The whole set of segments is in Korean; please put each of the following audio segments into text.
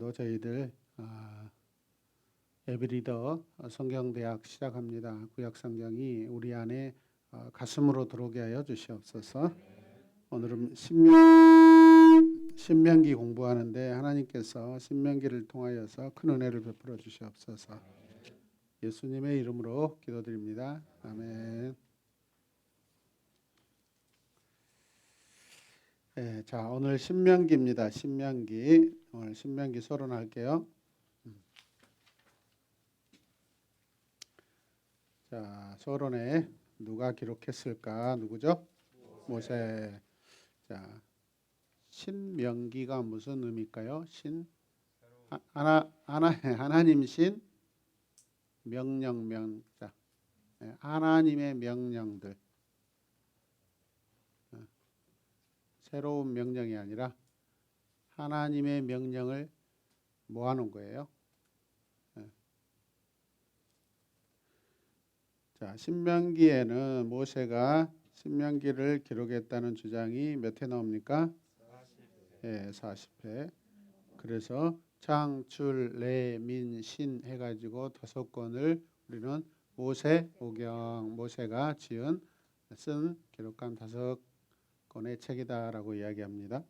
오늘도 저희들 에브리더 성경대학 시작합니다. 구약성경이 우리 안에 가슴으로 들어오게 하여 주시옵소서. 오늘은 신명기 공부하는데 하나님께서 신명기를 통하여서 큰 은혜를 베풀어 주시옵소서. 예수님의 이름으로 기도드립니다. 아멘. 네, 자, 오늘 신명기입니다. 신명기. 오늘 신명기 서론할게요. 자, 서론에 누가 기록했을까? 누구죠? 모세. 자, 신명기가 무슨 의미일까요? 하나님 신 명령. 자, 하나님의 명령들. 새로운 명령이 아니라 하나님의 명령을 모아놓은 거예요. 자, 신명기에는 모세가 신명기를 기록했다는 주장이 몇 회 나옵니까? 40회. 그래서 창출, 래, 민, 신 해가지고 5권을 우리는 모세오경, 모세가 쓴 기록한 5권의 책이다라고 이야기합니다.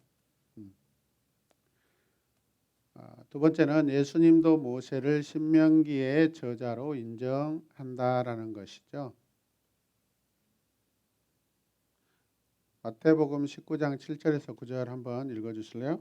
두 번째는 예수님도 모세를 신명기의 저자로 인정한다라는 것이죠. 마태복음 19장 7절에서 9절 한번 읽어주실래요?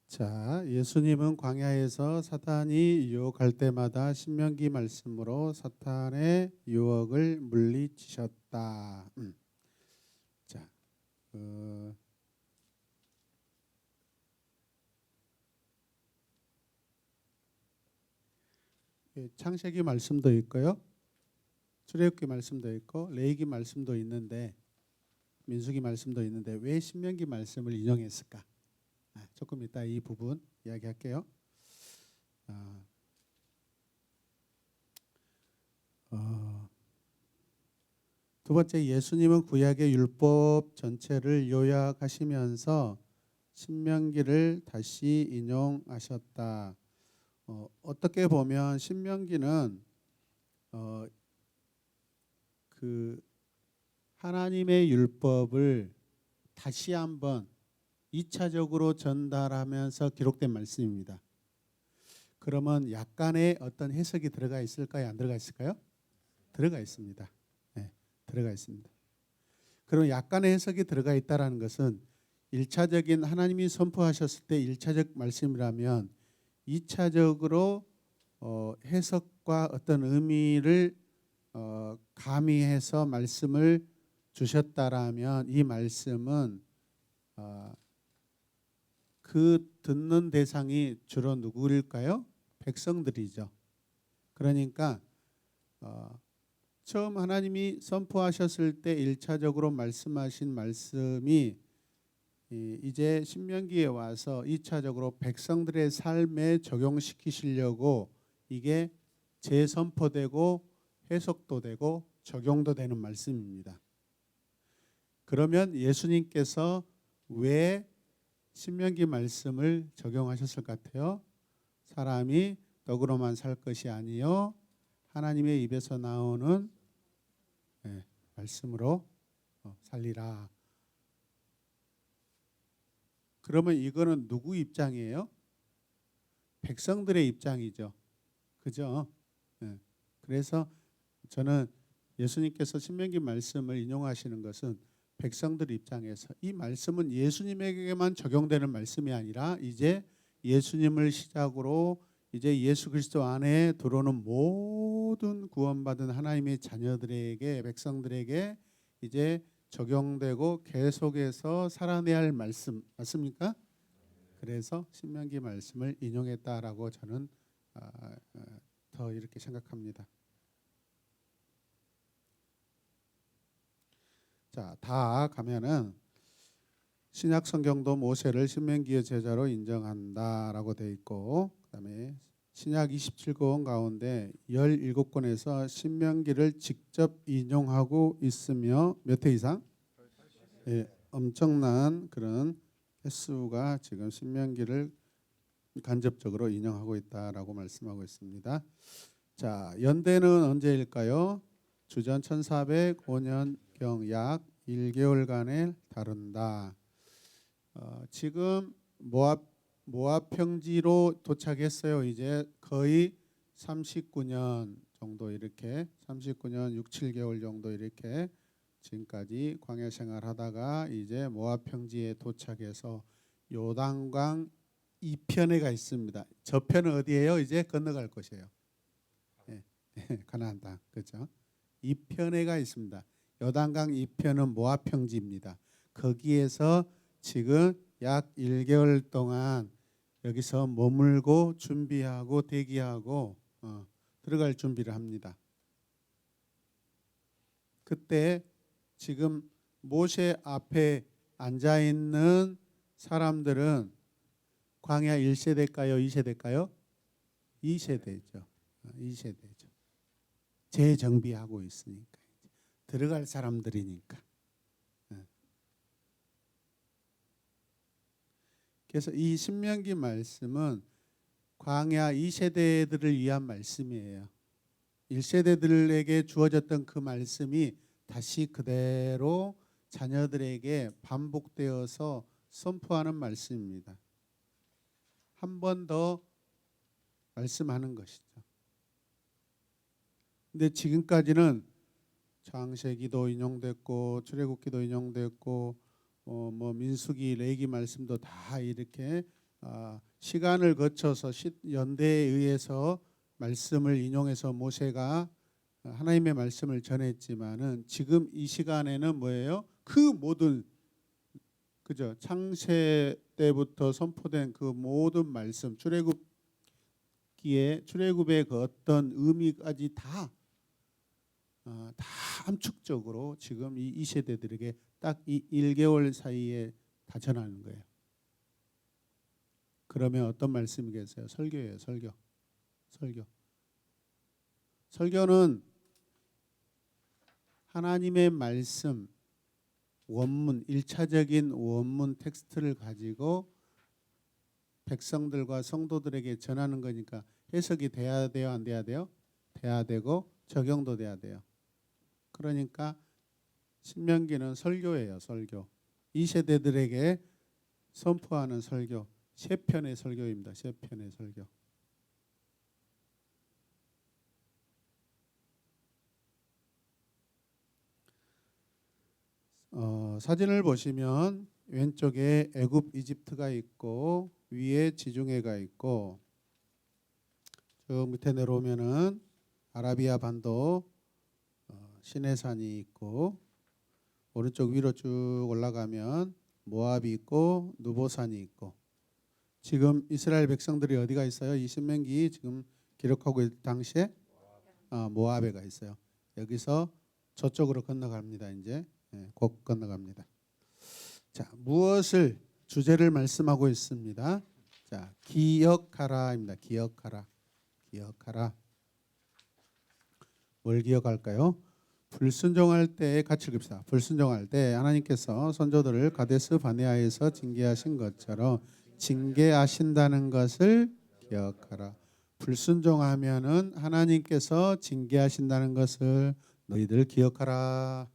자, 예수님은 광야에서 사탄이 유혹할 때마다 신명기 말씀으로 사탄의 유혹을 물리치셨다. 자, 창세기 말씀도 있고요, 출애굽기 말씀도 있고, 레위기 말씀도 있는데, 민수기 말씀도 있는데 왜 신명기 말씀을 인용했을까? 조금 이따 이 부분 이야기할게요. 두 번째, 예수님은 구약의 율법 전체를 요약하시면서 신명기를 다시 인용하셨다. 어떻게 보면 신명기는 그 하나님의 율법을 다시 한번 2차적으로 전달하면서 기록된 말씀입니다. 그러면 약간의 어떤 해석이 들어가 있을까요? 안 들어가 있을까요? 들어가 있습니다. 네, 들어가 있습니다. 그럼 약간의 해석이 들어가 있다는 것은 1차적인 하나님이 선포하셨을 때 1차적 말씀이라면 2차적으로 해석과 어떤 의미를 가미해서 말씀을 주셨다라면 이 말씀은 그 듣는 대상이 주로 누구일까요? 백성들이죠. 그러니까 처음 하나님이 선포하셨을 때 1차적으로 말씀하신 말씀이 이제 신명기에 와서 2차적으로 백성들의 삶에 적용시키시려고 이게 재선포되고 해석도 되고 적용도 되는 말씀입니다. 그러면 예수님께서 왜 신명기 말씀을 적용하셨을 것 같아요? 사람이 떡으로만 살 것이 아니요 하나님의 입에서 나오는 말씀으로 살리라. 그러면 이거는 누구 입장이에요? 백성들의 입장이죠. 그죠? 그래서 저는 예수님께서 신명기 말씀을 인용하시는 것은 백성들 입장에서 이 말씀은 예수님에게만 적용되는 말씀이 아니라 이제 예수님을 시작으로 이제 예수 그리스도 안에 들어오는 모든 구원받은 하나님의 자녀들에게, 백성들에게 이제 적용되고 계속해서 살아내야 할 말씀 맞습니까? 그래서 신명기 말씀을 인용했다라고 저는 더 이렇게 생각합니다. 자, 다 가면은 신약 성경도 모세를 신명기의 제자로 인정한다라고 돼 있고, 그다음에 신약 27권 가운데 17권에서 신명기를 직접 인용하고 있으며 몇 회 이상? 예, 엄청난 그런 횟수가 지금 신명기를 간접적으로 인용하고 있다라고 말씀하고 있습니다. 자, 연대는 언제일까요? 주전 1405년경 약 1개월간에 다룬다. 지금 모압 평지로 도착했어요. 이제 거의 39년 정도 이렇게 39년 6, 7개월 정도 이렇게 지금까지 광야 생활하다가 이제 모압 평지에 도착해서 요단강 이편에가 있습니다. 저편은 어디예요? 이제 건너갈 곳이에요. 예, 가나안 땅, 그렇죠? 이편에가 있습니다. 요단강 이편은 모압 평지입니다. 거기에서 지금 약 1개월 동안 여기서 머물고 준비하고 대기하고 들어갈 준비를 합니다. 그때 지금 모세 앞에 앉아 있는 사람들은 광야 1세대일까요? 2세대일까요? 2세대죠. 2세대죠. 재정비하고 있으니까 들어갈 사람들이니까. 그래서 이 신명기 말씀은 광야 2세대들을 위한 말씀이에요. 1세대들에게 주어졌던 그 말씀이 다시 그대로 자녀들에게 반복되어서 선포하는 말씀입니다. 한 번 더 말씀하는 것이죠. 근데 지금까지는 창세기도 인용됐고 출애굽기도 인용됐고 뭐 민수기 레위기 말씀도 다 이렇게 시간을 거쳐서 연대에 의해서 말씀을 인용해서 모세가 하나님의 말씀을 전했지만은 지금 이 시간에는 뭐예요? 그 모든 그죠? 창세 때부터 선포된 그 모든 말씀 출애굽의 그 어떤 의미까지 다 함축적으로 지금 이 세대들에게 딱 이 1개월 사이에 다 전하는 거예요. 그러면 어떤 말씀이겠어요? 설교예요, 설교. 설교는 하나님의 말씀 원문, 1차적인 원문 텍스트를 가지고 백성들과 성도들에게 전하는 거니까 해석이 돼야 돼요, 안 돼야 돼요? 돼야 되고 적용도 돼야 돼요. 그러니까 신명기는 설교예요, 설교. 이 세대들에게 선포하는 설교, 세 편의 설교입니다. 세 편의 설교. 사진을 보시면 왼쪽에 애굽 이집트가 있고 위에 지중해가 있고 저 밑에 내려오면은 아라비아 반도 시내산이 있고 오른쪽 위로 쭉 올라가면 모압이 있고 누보산이 있고 지금 이스라엘 백성들이 어디가 있어요? 이 신명기 지금 기록하고 있을 당시에 모압에 가 있어요. 여기서 저쪽으로 건너갑니다. 이제 곧 건너갑니다. 자, 무엇을 주제를 말씀하고 있습니다. 자, 기억하라입니다. 기억하라. 뭘 기억할까요? 불순종할 때 같이 읽읍시다. 불순종할 때 하나님께서 선조들을 가데스 바네아에서 징계하신 것처럼 징계하신다는 것을 기억하라. 불순종하면은 하나님께서 징계하신다는 것을 너희들 기억하라.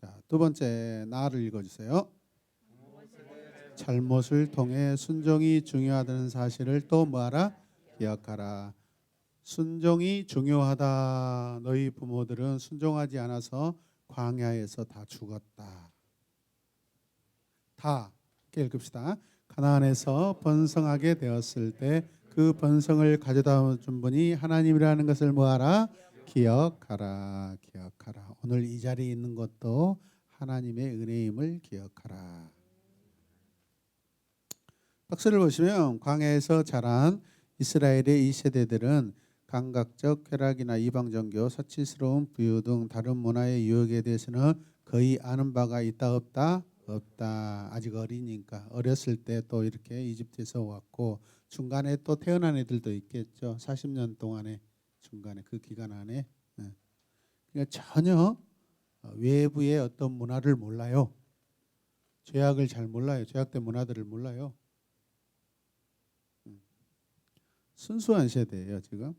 자, 두 번째 나를 읽어주세요. 잘못을 통해 순종이 중요하다는 사실을 또 뭐하라? 기억하라. 순종이 중요하다. 너희 부모들은 순종하지 않아서 광야에서 다 죽었다. 다 이렇게 읽읍시다. 가나안에서 번성하게 되었을 때 그 번성을 가져다 준 분이 하나님이라는 것을 뭐하라? 기억하라, 기억하라. 오늘 이 자리에 있는 것도 하나님의 은혜임을 기억하라. 박스를 보시면 광야에서 자란 이스라엘의 이 세대들은 감각적 쾌락이나 이방 종교, 사치스러운 부유 등 다른 문화의 유혹에 대해서는 거의 아는 바가 있다 없다? 없다. 아직 어리니까. 어렸을 때 또 이렇게 이집트에서 왔고 중간에 또 태어난 애들도 있겠죠. 40년 동안에 중간에 그 기간 안에. 그러니까 전혀 외부의 어떤 문화를 몰라요. 죄악을 잘 몰라요. 죄악된 문화들을 몰라요. 순수한 세대예요 지금.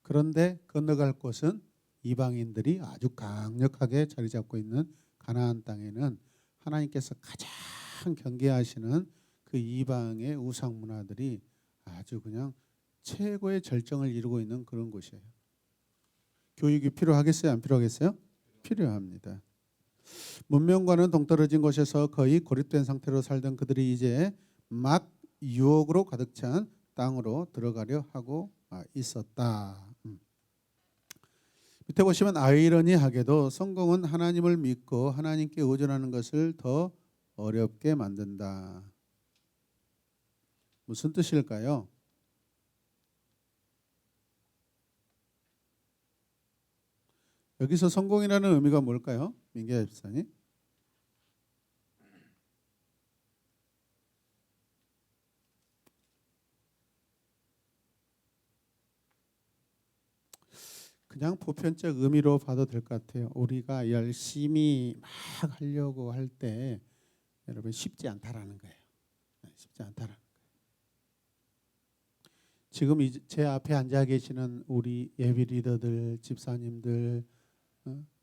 그런데 건너갈 곳은 이방인들이 아주 강력하게 자리 잡고 있는 가나안 땅에는 하나님께서 가장 경계하시는 그 이방의 우상 문화들이 아주 그냥 최고의 절정을 이루고 있는 그런 곳이에요. 교육이 필요하겠어요? 안 필요하겠어요? 필요합니다. 문명과는 동떨어진 곳에서 거의 고립된 상태로 살던 그들이 이제 막 유혹으로 가득 찬 땅으로 들어가려 하고 있었다. 밑에 보시면 아이러니하게도 성공은 하나님을 믿고 하나님께 의존하는 것을 더 어렵게 만든다. 무슨 뜻일까요? 여기서 성공이라는 의미가 뭘까요? 민기아 집사님? 그냥 보편적 의미로 봐도 될 것 같아요. 우리가 열심히 막 하려고 할 때 여러분 쉽지 않다라는 거예요. 쉽지 않다라는 거예요. 지금 제 앞에 앉아 계시는 우리 예비 리더들, 집사님들,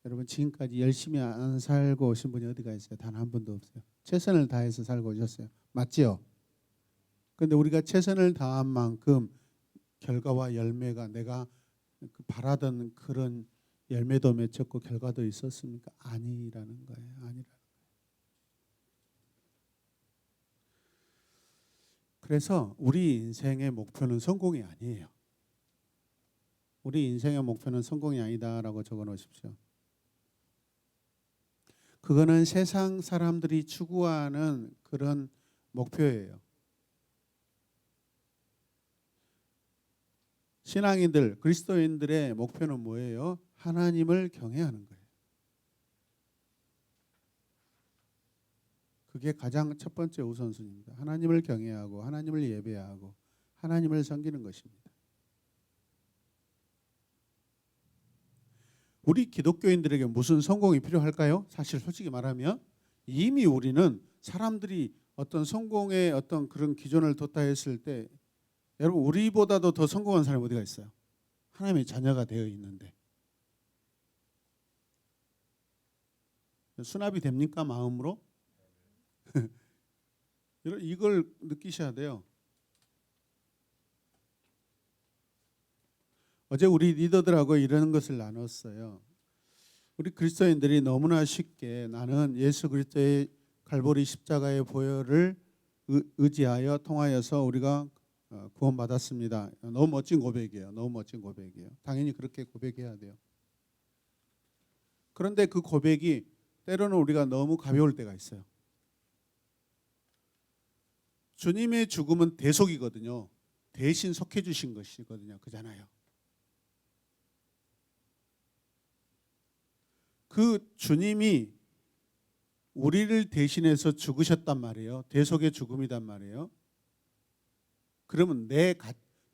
여러분 지금까지 열심히 안 살고 오신 분이 어디가 있어요? 단 한 분도 없어요. 최선을 다해서 살고 오셨어요. 맞지요? 그런데 우리가 최선을 다한 만큼 결과와 열매가 내가 바라던 그런 열매도 맺혔고 결과도 있었습니까? 아니라는 거예요. 아니라. 그래서 우리 인생의 목표는 성공이 아니에요. 우리 인생의 목표는 성공이 아니다라고 적어 놓으십시오. 그거는 세상 사람들이 추구하는 그런 목표예요. 신앙인들, 그리스도인들의 목표는 뭐예요? 하나님을 경외하는 거예요. 그게 가장 첫 번째 우선순위입니다. 하나님을 경외하고 하나님을 예배하고 하나님을 섬기는 것입니다. 우리 기독교인들에게 무슨 성공이 필요할까요? 사실 솔직히 말하면 이미 우리는 사람들이 어떤 성공의 어떤 그런 기준을 뒀다 했을 때 여러분 우리보다도 더 성공한 사람이 어디가 있어요? 하나님의 자녀가 되어 있는데 수납이 됩니까? 마음으로? 이걸 느끼셔야 돼요. 어제 우리 리더들하고 이런 것을 나눴어요. 우리 그리스도인들이 너무나 쉽게 나는 예수 그리스도의 갈보리 십자가의 보혈을 의지하여 통하여서 우리가 구원받았습니다. 너무 멋진 고백이에요. 너무 멋진 고백이에요. 당연히 그렇게 고백해야 돼요. 그런데 그 고백이 때로는 우리가 너무 가벼울 때가 있어요. 주님의 죽음은 대속이거든요. 대신 속해 주신 것이거든요. 그잖아요. 그 주님이 우리를 대신해서 죽으셨단 말이에요. 대속의 죽음이단 말이에요. 그러면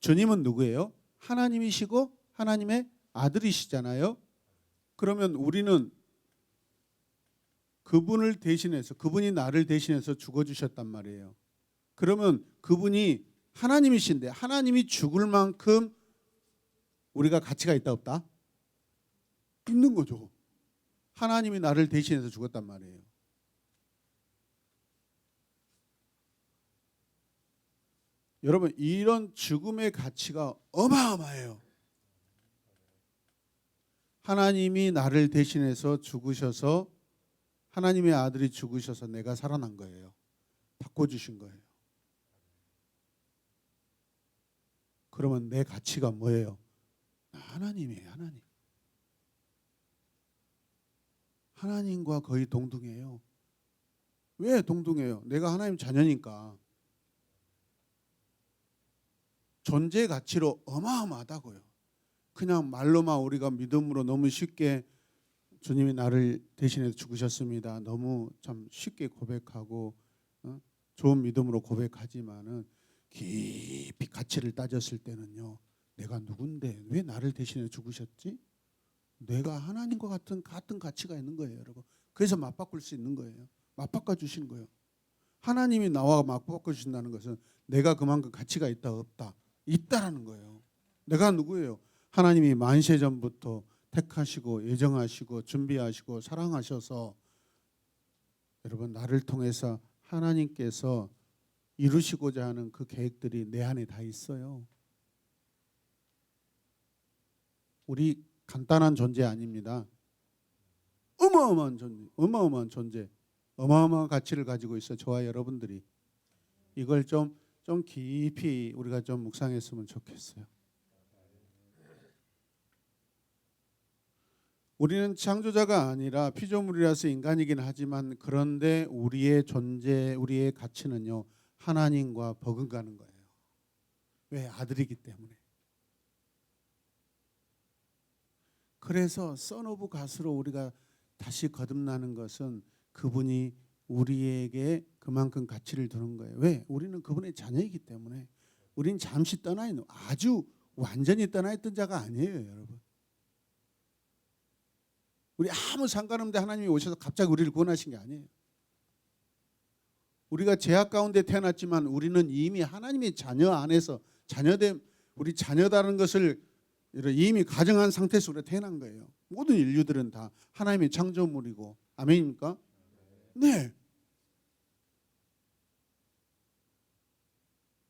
주님은 누구예요? 하나님이시고 하나님의 아들이시잖아요. 그러면 우리는 그분을 대신해서 그분이 나를 대신해서 죽어주셨단 말이에요. 그러면 그분이 하나님이신데 하나님이 죽을 만큼 우리가 가치가 있다 없다? 있는 거죠. 하나님이 나를 대신해서 죽었단 말이에요. 여러분 이런 죽음의 가치가 어마어마해요. 하나님이 나를 대신해서 죽으셔서 하나님의 아들이 죽으셔서 내가 살아난 거예요. 바꿔주신 거예요. 그러면 내 가치가 뭐예요? 하나님이에요. 하나님. 하나님과 거의 동등해요. 왜 동등해요? 내가 하나님 자녀니까. 존재 가치로 어마어마하다고요. 그냥 말로만 우리가 믿음으로 너무 쉽게 주님이 나를 대신해 죽으셨습니다. 너무 참 쉽게 고백하고 좋은 믿음으로 고백하지만은 깊이 가치를 따졌을 때는요. 내가 누군데 왜 나를 대신해 죽으셨지? 내가 하나님과 같은 가치가 있는 거예요, 여러분. 그래서 맞바꿀 수 있는 거예요. 맞바꿔 주신 거예요. 하나님이 나와 맞바꿔 주신다는 것은 내가 그만큼 가치가 있다 없다 있다라는 거예요. 내가 누구예요? 하나님이 만세 전부터 택하시고 예정하시고 준비하시고 사랑하셔서 여러분 나를 통해서 하나님께서 이루시고자 하는 그 계획들이 내 안에 다 있어요. 우리 간단한 존재 아닙니다. 어마어마한 존재, 어마어마한 존재, 어마어마한 가치를 가지고 있어. 저와 여러분들이 이걸 좀 깊이 우리가 좀 묵상했으면 좋겠어요. 우리는 창조자가 아니라 피조물이라서 인간이긴 하지만 그런데 우리의 존재, 우리의 가치는요 하나님과 버금가는 거예요. 왜? 아들이기 때문에. 그래서 선 오브 갓으로 우리가 다시 거듭나는 것은 그분이 우리에게 그만큼 가치를 두는 거예요. 왜? 우리는 그분의 자녀이기 때문에. 우리는 잠시 떠나 있는, 아주 완전히 떠나 있던 자가 아니에요, 여러분. 우리 아무 상관없는데 하나님이 오셔서 갑자기 우리를 구원하신 게 아니에요. 우리가 죄악 가운데 태어났지만 우리는 이미 하나님의 자녀 안에서 자녀됨, 우리 자녀다는 것을 이미 가정한 상태에서 우리가 태어난 거예요. 모든 인류들은 다 하나님의 창조물이고. 아멘입니까? 네.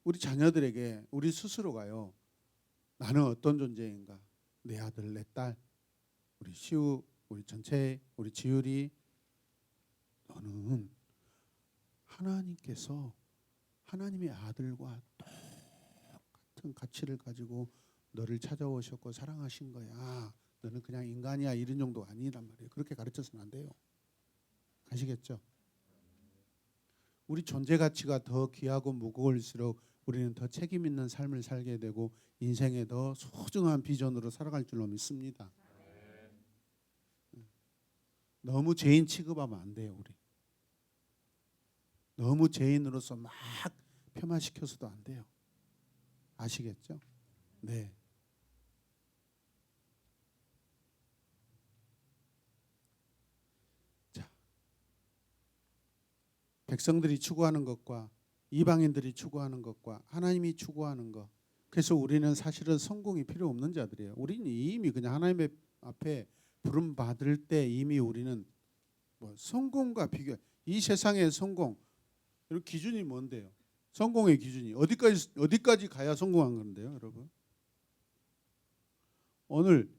우리 자녀들에게 우리 스스로가요. 나는 어떤 존재인가? 내 아들, 내 딸, 우리 시우, 우리 전체, 우리 지율이 너는 하나님께서 하나님의 아들과 똑같은 가치를 가지고 너를 찾아오셨고 사랑하신 거야. 너는 그냥 인간이야 이런 정도가 아니란 말이에요. 그렇게 가르쳐서는 안 돼요. 아시겠죠? 우리 존재 가치가 더 귀하고 무거울수록 우리는 더 책임 있는 삶을 살게 되고 인생에 더 소중한 비전으로 살아갈 줄로 믿습니다. 너무 죄인 취급하면 안 돼요. 우리 너무 죄인으로서 막 폄하시켜서도 안 돼요. 아시겠죠? 네. 자, 백성들이 추구하는 것과 이방인들이 추구하는 것과 하나님이 추구하는 것. 그래서 우리는 사실은 성공이 필요 없는 자들이에요. 우리는 이미 그냥 하나님 앞에 부름 받을 때 이미 우리는 뭐 성공과 비교, 이 세상의 성공, 여러분 기준이 뭔데요? 성공의 기준이 어디까지 가야 성공한 건데요, 여러분? 오늘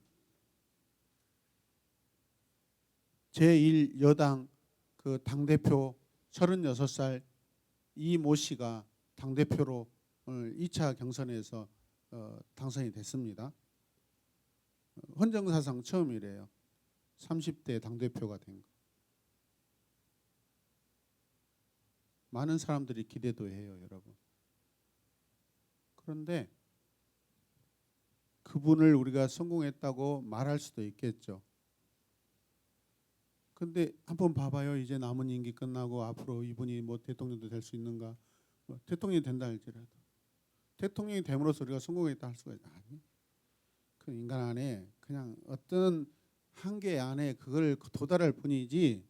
제1여당 그 당대표 36살 이모 씨가 당대표로 오늘 2차 경선에서 당선이 됐습니다. 헌정사상 처음이래요. 30대 당대표가 된 거. 많은 사람들이 기대도 해요, 여러분. 그런데 그분을 우리가 성공했다고 말할 수도 있겠죠. 근데 한번 봐봐요. 이제 남은 임기 끝나고 앞으로 이분이 뭐 대통령도 될 수 있는가? 뭐 대통령이 된다 할지라도 대통령이 됨으로써 우리가 성공했다 할 수가 아니. 그 인간 안에 그냥 어떤 한계 안에 그걸 도달할 뿐이지.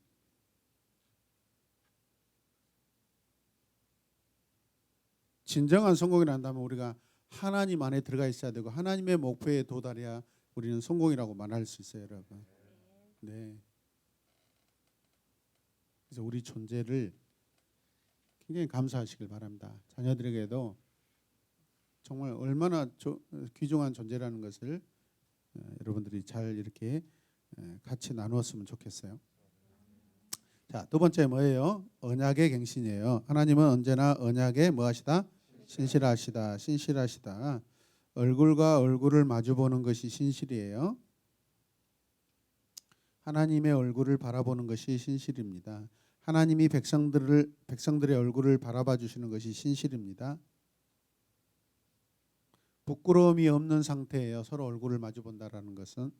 진정한 성공이라 한다면 우리가 하나님 안에 들어가 있어야 되고 하나님의 목표에 도달해야 우리는 성공이라고 말할 수 있어요, 여러분. 네. 그래서 우리 존재를 굉장히 감사하시길 바랍니다. 자녀들에게도 정말 얼마나 귀중한 존재라는 것을 여러분들이 잘 이렇게 같이 나누었으면 좋겠어요. 자, 두 번째 뭐예요? 언약의 갱신이에요. 하나님은 언제나 언약에 뭐하시다? 신실하시다. 신실하시다. 얼굴과 얼굴을 마주보는 것이 신실이에요. 하나님의 얼굴을 바라보는 것이 신실입니다. 하나님이 백성들의 얼굴을 바라봐 주시는 것이 신실입니다. 부끄러움이 없는 상태예요. 서로 얼굴을 마주 본다라는 것은.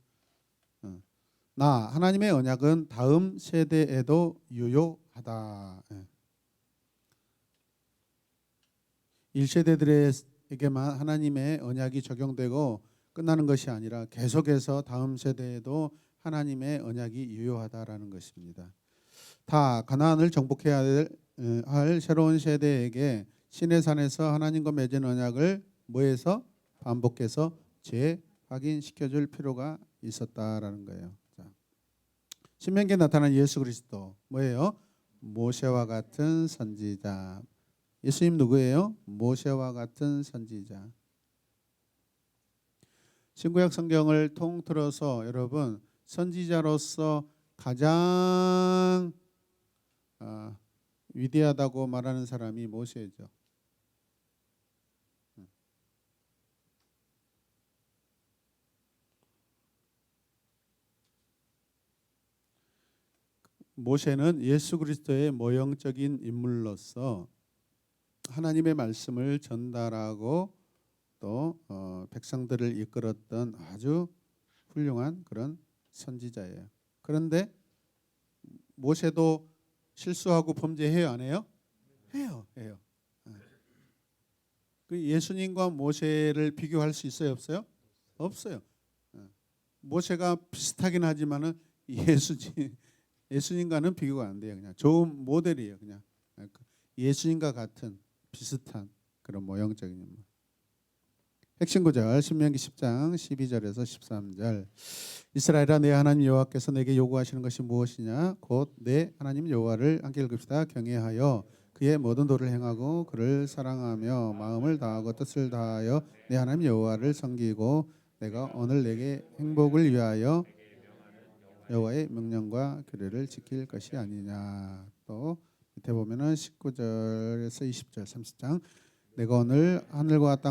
하나님의 언약은 다음 세대에도 유효하다. 1세대들에게만 하나님의 언약이 적용되고 끝나는 것이 아니라 계속해서 다음 세대에도 하나님의 언약이 유효하다라는 것입니다. 다 가나안을 정복해야 할 새로운 세대에게 시내산에서 하나님과 맺은 언약을 뭐해서 반복해서 재확인시켜 줄 필요가 있었다라는 거예요. 신명기에 나타난 예수 그리스도 뭐예요? 모세와 같은 선지자. 예수님 누구예요? 모세와 같은 선지자. 신구약 성경을 통틀어서 여러분 선지자로서 가장 위대하다고 말하는 사람이 모세죠. 모세는 예수 그리스도의 모형적인 인물로서 하나님의 말씀을 전달하고 또 백성들을 이끌었던 아주 훌륭한 그런 선지자예요. 그런데 모세도 실수하고 범죄해요, 안 해요? 해요. 그 예수님과 모세를 비교할 수 있어요, 없어요? 없어요. 모세가 비슷하긴 하지만은 예수님과는 비교가 안 돼요. 그냥 좋은 모델이에요. 그냥 예수님과 같은 비슷한 그런 모형적인 인물. 핵심 구절 신명기 10장 12절에서 13절. 이스라엘아 내 하나님 여호와께서 내게 요구하시는 것이 무엇이냐? 곧 내 하나님 여호와를 함께 읽읍시다. 경외하여 그의 모든 도를 행하고 그를 사랑하며 마음을 다하고 뜻을 다하여 내 하나님 여호와를 섬기고 내가 오늘 내게 행복을 위하여 여호와의 명령과 규례를 지킬 것이 아니냐. 또 밑에 보면은 19절에서 20절 30장 내가 오늘 하늘과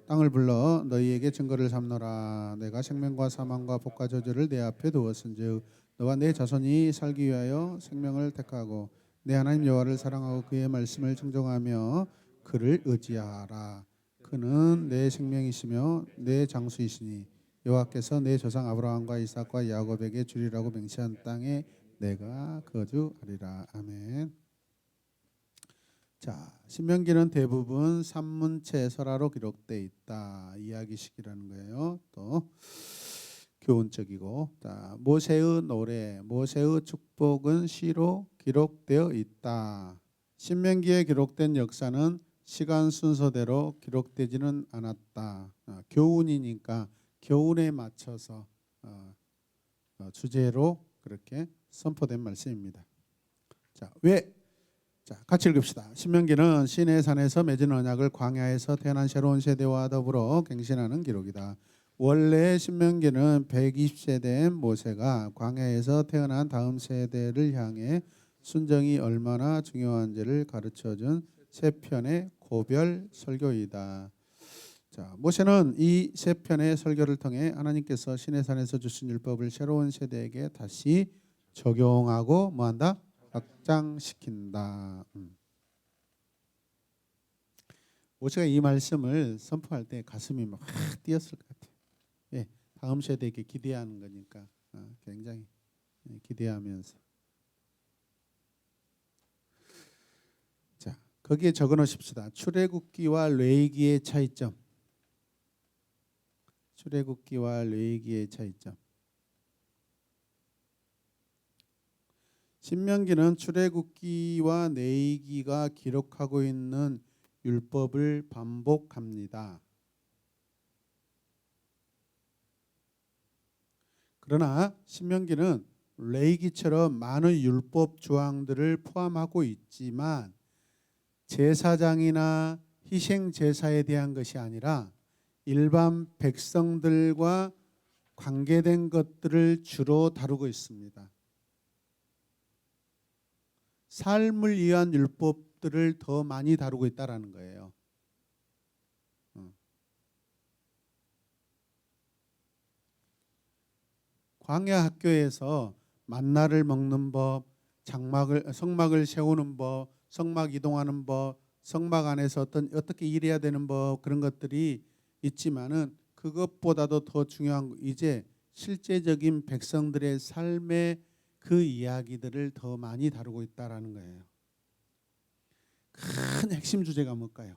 땅을 불러 너희에게 증거를 삼노라. 내가 생명과 사망과 복과 저주를 내 앞에 두었은즉 너와 내 자손이 살기 위하여 생명을 택하고 내 하나님 여호와를 사랑하고 그의 말씀을 청종하며 그를 의지하라. 그는 내 생명이시며 내 장수이시니 여호와께서 내 조상 아브라함과 이삭과 야곱에게 주리라고 맹세한 땅에 내가 거주하리라. 아멘. 자, 신명기는 대부분 산문체 설화로 기록돼 있다. 이야기식이라는 거예요. 또 교훈적이고, 자, 모세의 노래, 모세의 축복은 시로 기록되어 있다. 신명기에 기록된 역사는 시간 순서대로 기록되지는 않았다. 교훈이니까 교훈에 맞춰서 주제로 그렇게 선포된 말씀입니다. 자, 같이 읽읍시다. 신명기는 시내산에서 맺은 언약을 광야에서 태어난 새로운 세대와 더불어 갱신하는 기록이다. 원래 신명기는 120세대인 모세가 광야에서 태어난 다음 세대를 향해 순정이 얼마나 중요한지를 가르쳐준 세 편의 고별 설교이다. 자, 모세는 이 세 편의 설교를 통해 하나님께서 시내산에서 주신 율법을 새로운 세대에게 다시 적용하고 뭐한다? 확장시킨다. 모세가 이 말씀을 선포할 때 가슴이 막 뛰었을 것 같아요. 예, 다음 세대에게 기대하는 거니까 굉장히 기대하면서. 자, 거기에 적어놓으십시다. 출애굽기와 레위기의 차이점. 출애굽기와 레위기의 차이점. 신명기는 출애굽기와 레위기가 기록하고 있는 율법을 반복합니다. 그러나 신명기는 레위기처럼 많은 율법 조항들을 포함하고 있지만 제사장이나 희생 제사에 대한 것이 아니라 일반 백성들과 관계된 것들을 주로 다루고 있습니다. 삶을 위한 율법들을 더 많이 다루고 있다라는 거예요. 광야 학교에서 만나를 먹는 법, 성막을 세우는 법, 성막 이동하는 법, 성막 안에서 어떻게 일해야 되는 법, 그런 것들이 있지만은 그것보다도 더 중요한 거, 이제 실제적인 백성들의 삶의 그 이야기들을 더 많이 다루고 있다라는 거예요. 큰 핵심 주제가 뭘까요?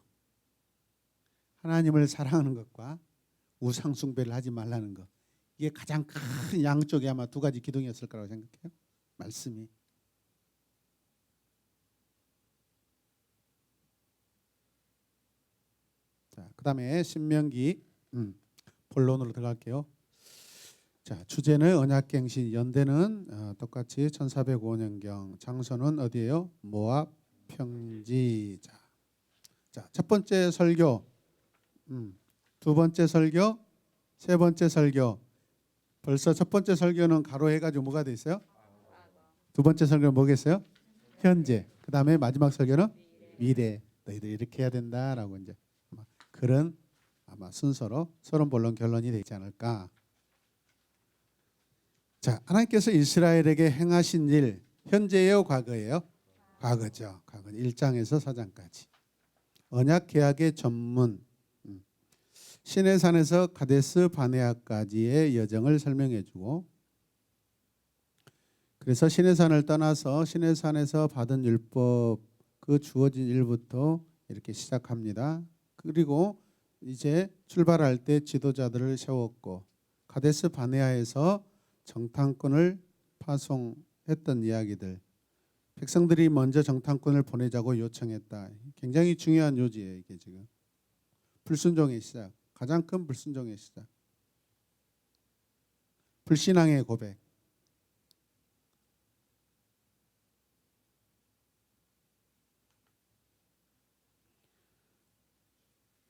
하나님을 사랑하는 것과 우상 숭배를 하지 말라는 것. 이게 가장 큰 양쪽에 아마 두 가지 기둥이었을 거라고 생각해요. 말씀이. 자, 그다음에 신명기 본론으로 들어갈게요. 자, 주제는 언약갱신, 연대는 똑같이 1405년경, 장소는 어디예요? 모압 평지. 자, 첫 번째 설교, 두 번째 설교, 세 번째 설교. 벌써 첫 번째 설교는 가로해가지고 뭐가 돼 있어요? 두 번째 설교는 뭐겠어요? 현재. 그 다음에 마지막 설교는 미래. 너희들 이렇게 해야 된다라고 이제 그런 아마 순서로 서론 본론 결론이 되지 않을까. 자, 하나님께서 이스라엘에게 행하신 일, 현재예요, 과거예요? 과거죠. 과거 1장에서 4장까지. 언약 계약의 전문, 시내산에서 가데스 바네아까지의 여정을 설명해주고, 그래서 시내산을 떠나서 시내산에서 받은 율법, 그 주어진 일부터 이렇게 시작합니다. 그리고 이제 출발할 때 지도자들을 세웠고, 가데스 바네아에서 정탐꾼을 파송했던 이야기들, 백성들이 먼저 정탐꾼을 보내자고 요청했다. 굉장히 중요한 요지예요. 이게 지금 불순종의 시작, 가장 큰 불순종의 시작, 불신앙의 고백.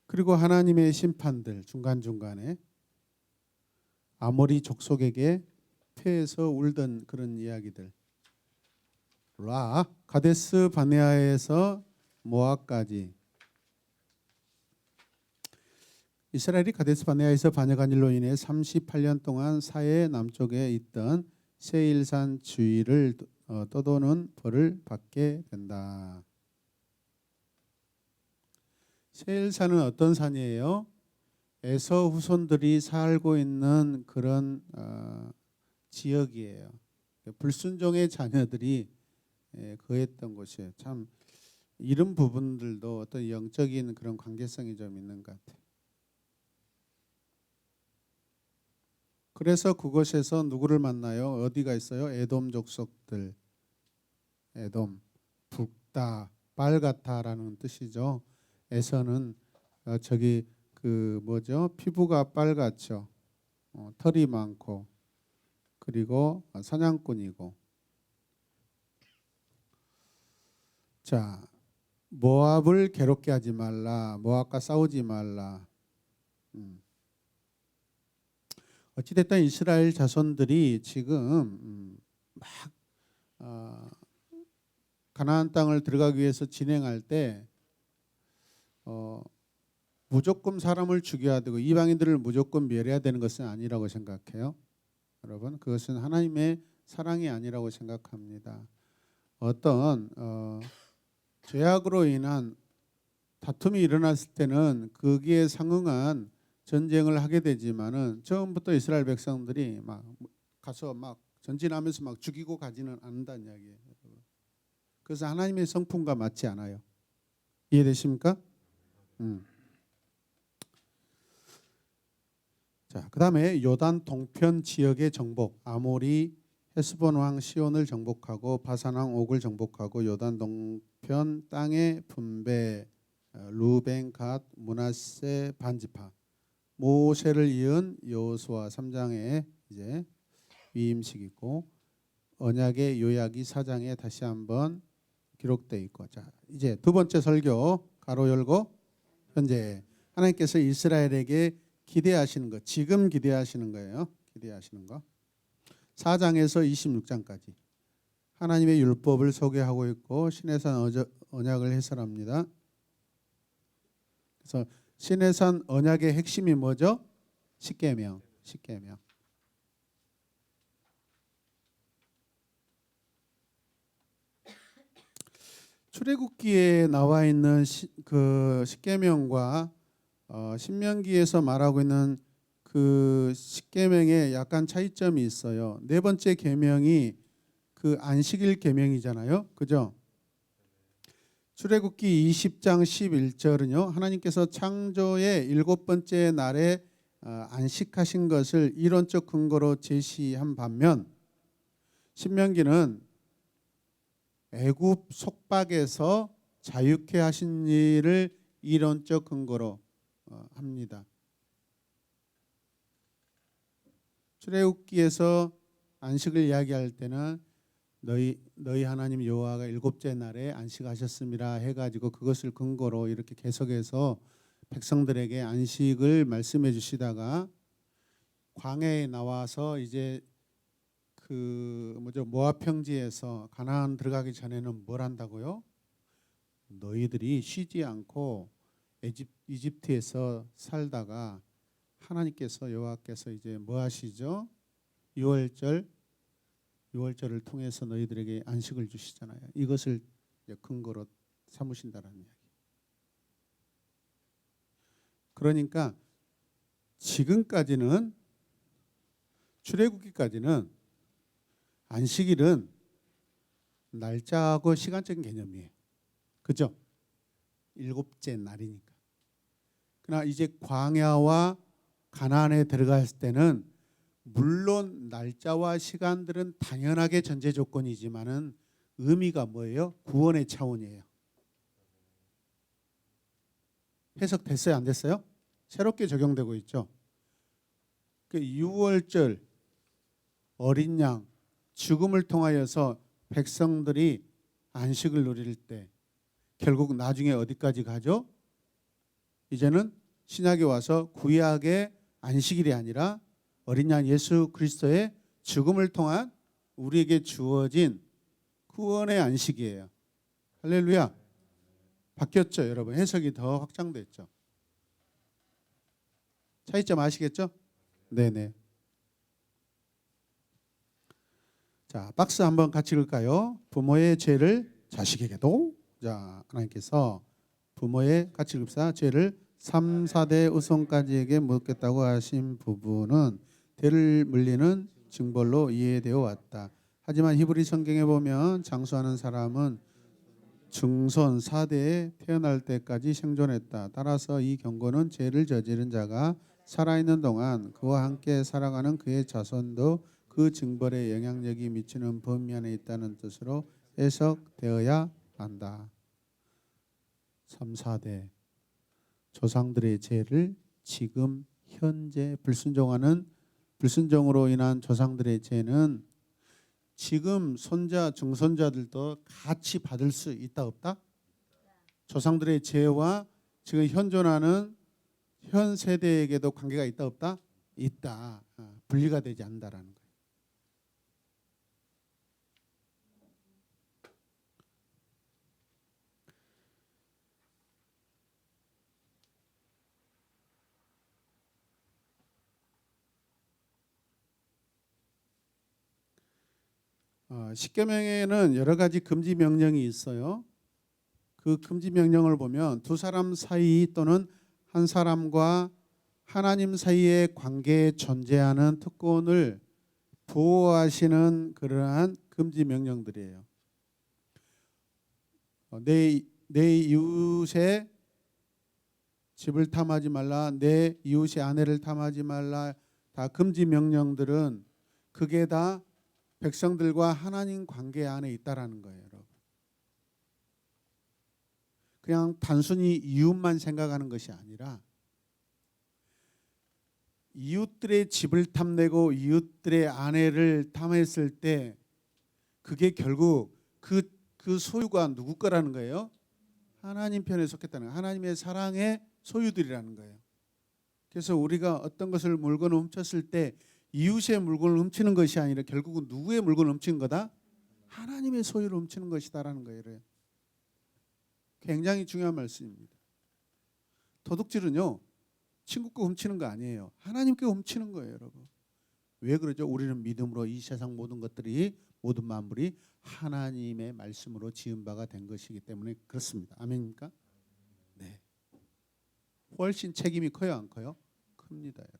그리고 하나님의 심판들 중간중간에 아모리 족속에게 패해서 울던 그런 이야기들. 가데스 바네아에서 모압까지. 이스라엘이 가데스 바네아에서 반역한 일로 인해 38년 동안 사해 남쪽에 있던 세일산 주위를 떠도는 벌을 받게 된다. 세일산은 어떤 산이에요? 에서 후손들이 살고 있는 그런 지역이에요. 불순종의 자녀들이 거했던 곳이에요. 참 이런 부분들도 어떤 영적인 그런 관계성이 좀 있는 것 같아요. 그래서 그곳에서 누구를 만나요? 어디가 있어요? 에돔 족속들. 에돔, 붉다, 빨갛다라는 뜻이죠. 에서는 저기 그 뭐죠? 피부가 빨갛죠. 털이 많고, 그리고 사냥꾼이고. 자, 모압을 괴롭게 하지 말라. 모압과 싸우지 말라. 어찌됐든 이스라엘 자손들이 지금 막 가나안 땅을 들어가기 위해서 진행할 때 무조건 사람을 죽여야 되고 이방인들을 무조건 멸해야 되는 것은 아니라고 생각해요. 여러분, 그것은 하나님의 사랑이 아니라고 생각합니다. 어떤 죄악으로 인한 다툼이 일어났을 때는 거기에 상응한 전쟁을 하게 되지만은 처음부터 이스라엘 백성들이 막 가서 막 전진하면서 막 죽이고 가지는 않는다는 이야기예요. 그래서 하나님의 성품과 맞지 않아요. 이해되십니까? 자, 그다음에 요단 동편 지역의 정복, 아모리 헤스본 왕 시온을 정복하고 바산 왕 옥을 정복하고 요단 동편 땅의 분배, 루벤, 갓, 므낫세 반지파, 모세를 이은 여호수아 3장에 이제 위임식 있고 언약의 요약이 4장에 다시 한번 기록돼 있고. 자, 이제 두 번째 설교 가로 열고 현재 하나님께서 이스라엘에게 기대하시는 것, 지금 기대하시는 거예요. 기대하시는 거. 4장에서 26장까지 하나님의 율법을 소개하고 있고 시내산 언약을 해설합니다. 그래서 시내산 언약의 핵심이 뭐죠? 십계명. 십계명. 출애굽기에 나와 있는 그 십계명과 신명기에서 말하고 있는 그 십계명에 약간 차이점이 있어요. 네 번째 계명이 그 안식일 계명이잖아요. 그죠? 출애굽기 20장 11절은요. 하나님께서 창조의 일곱 번째 날에 안식하신 것을 이론적 근거로 제시한 반면 신명기는 애굽 속박에서 자유케 하신 일을 이론적 근거로 합니다. 출애굽기에서 안식을 이야기할 때는 너희 하나님 여호와가 일곱째 날에 안식하셨습니다 해가지고 그것을 근거로 이렇게 계속해서 백성들에게 안식을 말씀해 주시다가 광야에 나와서 이제 모압 평지에서 가나안 들어가기 전에는 뭘 한다고요? 너희들이 쉬지 않고 이집트에서 살다가 하나님께서 여호와께서 이제 뭐 하시죠? 유월절을 통해서 너희들에게 안식을 주시잖아요. 이것을 근거로 삼으신다는 이야기. 그러니까 지금까지는 출애굽기까지는 안식일은 날짜하고 시간적인 개념이에요. 그죠? 일곱째 날이니까. 그러나 이제 광야와 가나안에 들어갔을 때는 물론 날짜와 시간들은 당연하게 전제 조건이지만은 의미가 뭐예요? 구원의 차원이에요. 해석됐어요? 안 됐어요? 새롭게 적용되고 있죠. 그 유월절 어린 양 죽음을 통하여서 백성들이 안식을 누릴 때 결국 나중에 어디까지 가죠? 이제는 신약에 와서 구약의 안식일이 아니라 어린 양 예수 그리스도의 죽음을 통한 우리에게 주어진 구원의 안식이에요. 할렐루야. 바뀌었죠, 여러분. 해석이 더 확장됐죠. 차이점 아시겠죠? 네네. 자, 박스 한번 같이 읽을까요? 부모의 죄를 자식에게도. 자, 하나님께서 부모의 같이 읽읍시다. 죄를 3, 4대 후손까지에게 묻겠다고 하신 부분은 대를 물리는 징벌로 이해되어 왔다. 하지만 히브리 성경에 보면 장수하는 사람은 증손 4대에 태어날 때까지 생존했다. 따라서 이 경고는 죄를 저지른 자가 살아있는 동안 그와 함께 살아가는 그의 자손도 그 징벌의 영향력이 미치는 범위 안에 있다는 뜻으로 해석되어야 한다. 3, 4대 조상들의 죄를 지금 현재 불순종으로 인한 조상들의 죄는 지금 손자 증손자들도 같이 받을 수 있다 없다? 조상들의 죄와 지금 현존하는 현 세대에게도 관계가 있다 없다? 있다. 분리가 되지 않는다라는 거예요. 십계명에는 여러 가지 금지 명령이 있어요. 그 금지 명령을 보면 두 사람 사이 또는 한 사람과 하나님 사이의 관계에 존재하는 특권을 보호하시는 그러한 금지 명령들이에요. 내 이웃의 집을 탐하지 말라, 내 이웃의 아내를 탐하지 말라, 다 금지 명령들은 그게 다 백성들과 하나님 관계 안에 있다라는 거예요, 여러분. 그냥 단순히 이웃만 생각하는 것이 아니라 이웃들의 집을 탐내고 이웃들의 아내를 탐했을 때 그게 결국 그 소유가 누구 거라는 거예요? 하나님 편에 속했다는 거예요. 하나님의 사랑의 소유들이라는 거예요. 그래서 우리가 어떤 것을 물건을 훔쳤을 때 이웃의 물건을 훔치는 것이 아니라 결국은 누구의 물건을 훔치는 거다? 하나님의 소유를 훔치는 것이다라는 거예요. 굉장히 중요한 말씀입니다. 도둑질은요, 친구 거 훔치는 거 아니에요. 하나님께 훔치는 거예요, 여러분. 왜 그러죠? 우리는 믿음으로 이 세상 모든 것들이 모든 만물이 하나님의 말씀으로 지은 바가 된 것이기 때문에 그렇습니다. 아멘입니까? 네. 훨씬 책임이 커요, 안 커요? 큽니다, 여러분.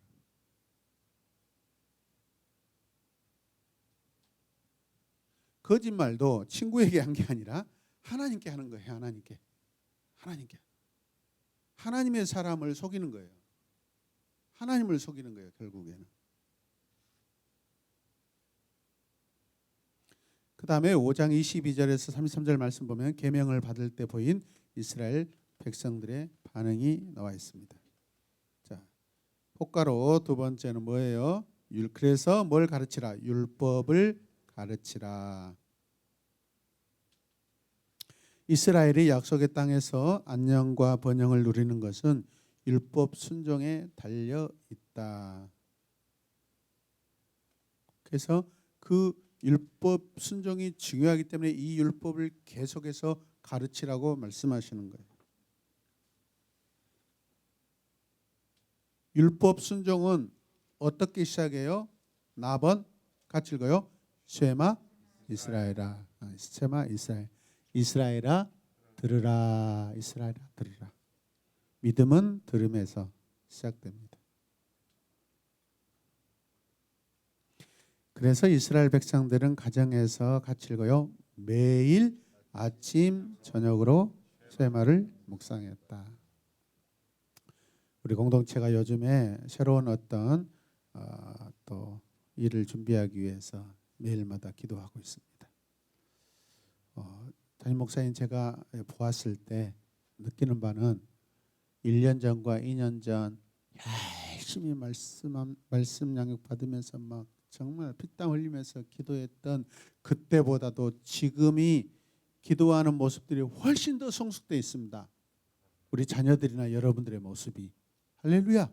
거짓말도 친구에게 한 게 아니라 하나님께 하는 거예요. 하나님께. 하나님의 사람을 속이는 거예요. 하나님을 속이는 거예요, 결국에는. 그 다음에 5장 22절에서 33절 말씀 보면 계명을 받을 때 보인 이스라엘 백성들의 반응이 나와 있습니다. 자, 효과로 두 번째는 뭐예요? 그래서 뭘 가르치라? 율법을 가르치라. 이스라엘이 약속의 땅에서 안녕과 번영을 누리는 것은 율법 순종에 달려 있다. 그래서 그 율법 순종이 중요하기 때문에 이 율법을 계속해서 가르치라고 말씀하시는 거예요. 율법 순종은 어떻게 시작해요? 나번 같이 읽어요. 쉐마 이스라엘아. 쉐마 이스라엘. 이스라엘아 들으라. 이스라엘아 들으라. 믿음은 들음에서 시작됩니다. 그래서 이스라엘 백성들은 가정에서 같이 읽어요. 매일 아침 저녁으로 쉐마를 묵상했다. 우리 공동체가 요즘에 새로운 어떤 또 일을 준비하기 위해서 매일마다 기도하고 있습니다. 담임 목사님 제가 보았을 때 느끼는 바는 1년 전과 2년 전 열심히 말씀 양육 받으면서 막 정말 피땀 흘리면서 기도했던 그때보다도 지금이 기도하는 모습들이 훨씬 더 성숙되어 있습니다. 우리 자녀들이나 여러분들의 모습이. 할렐루야.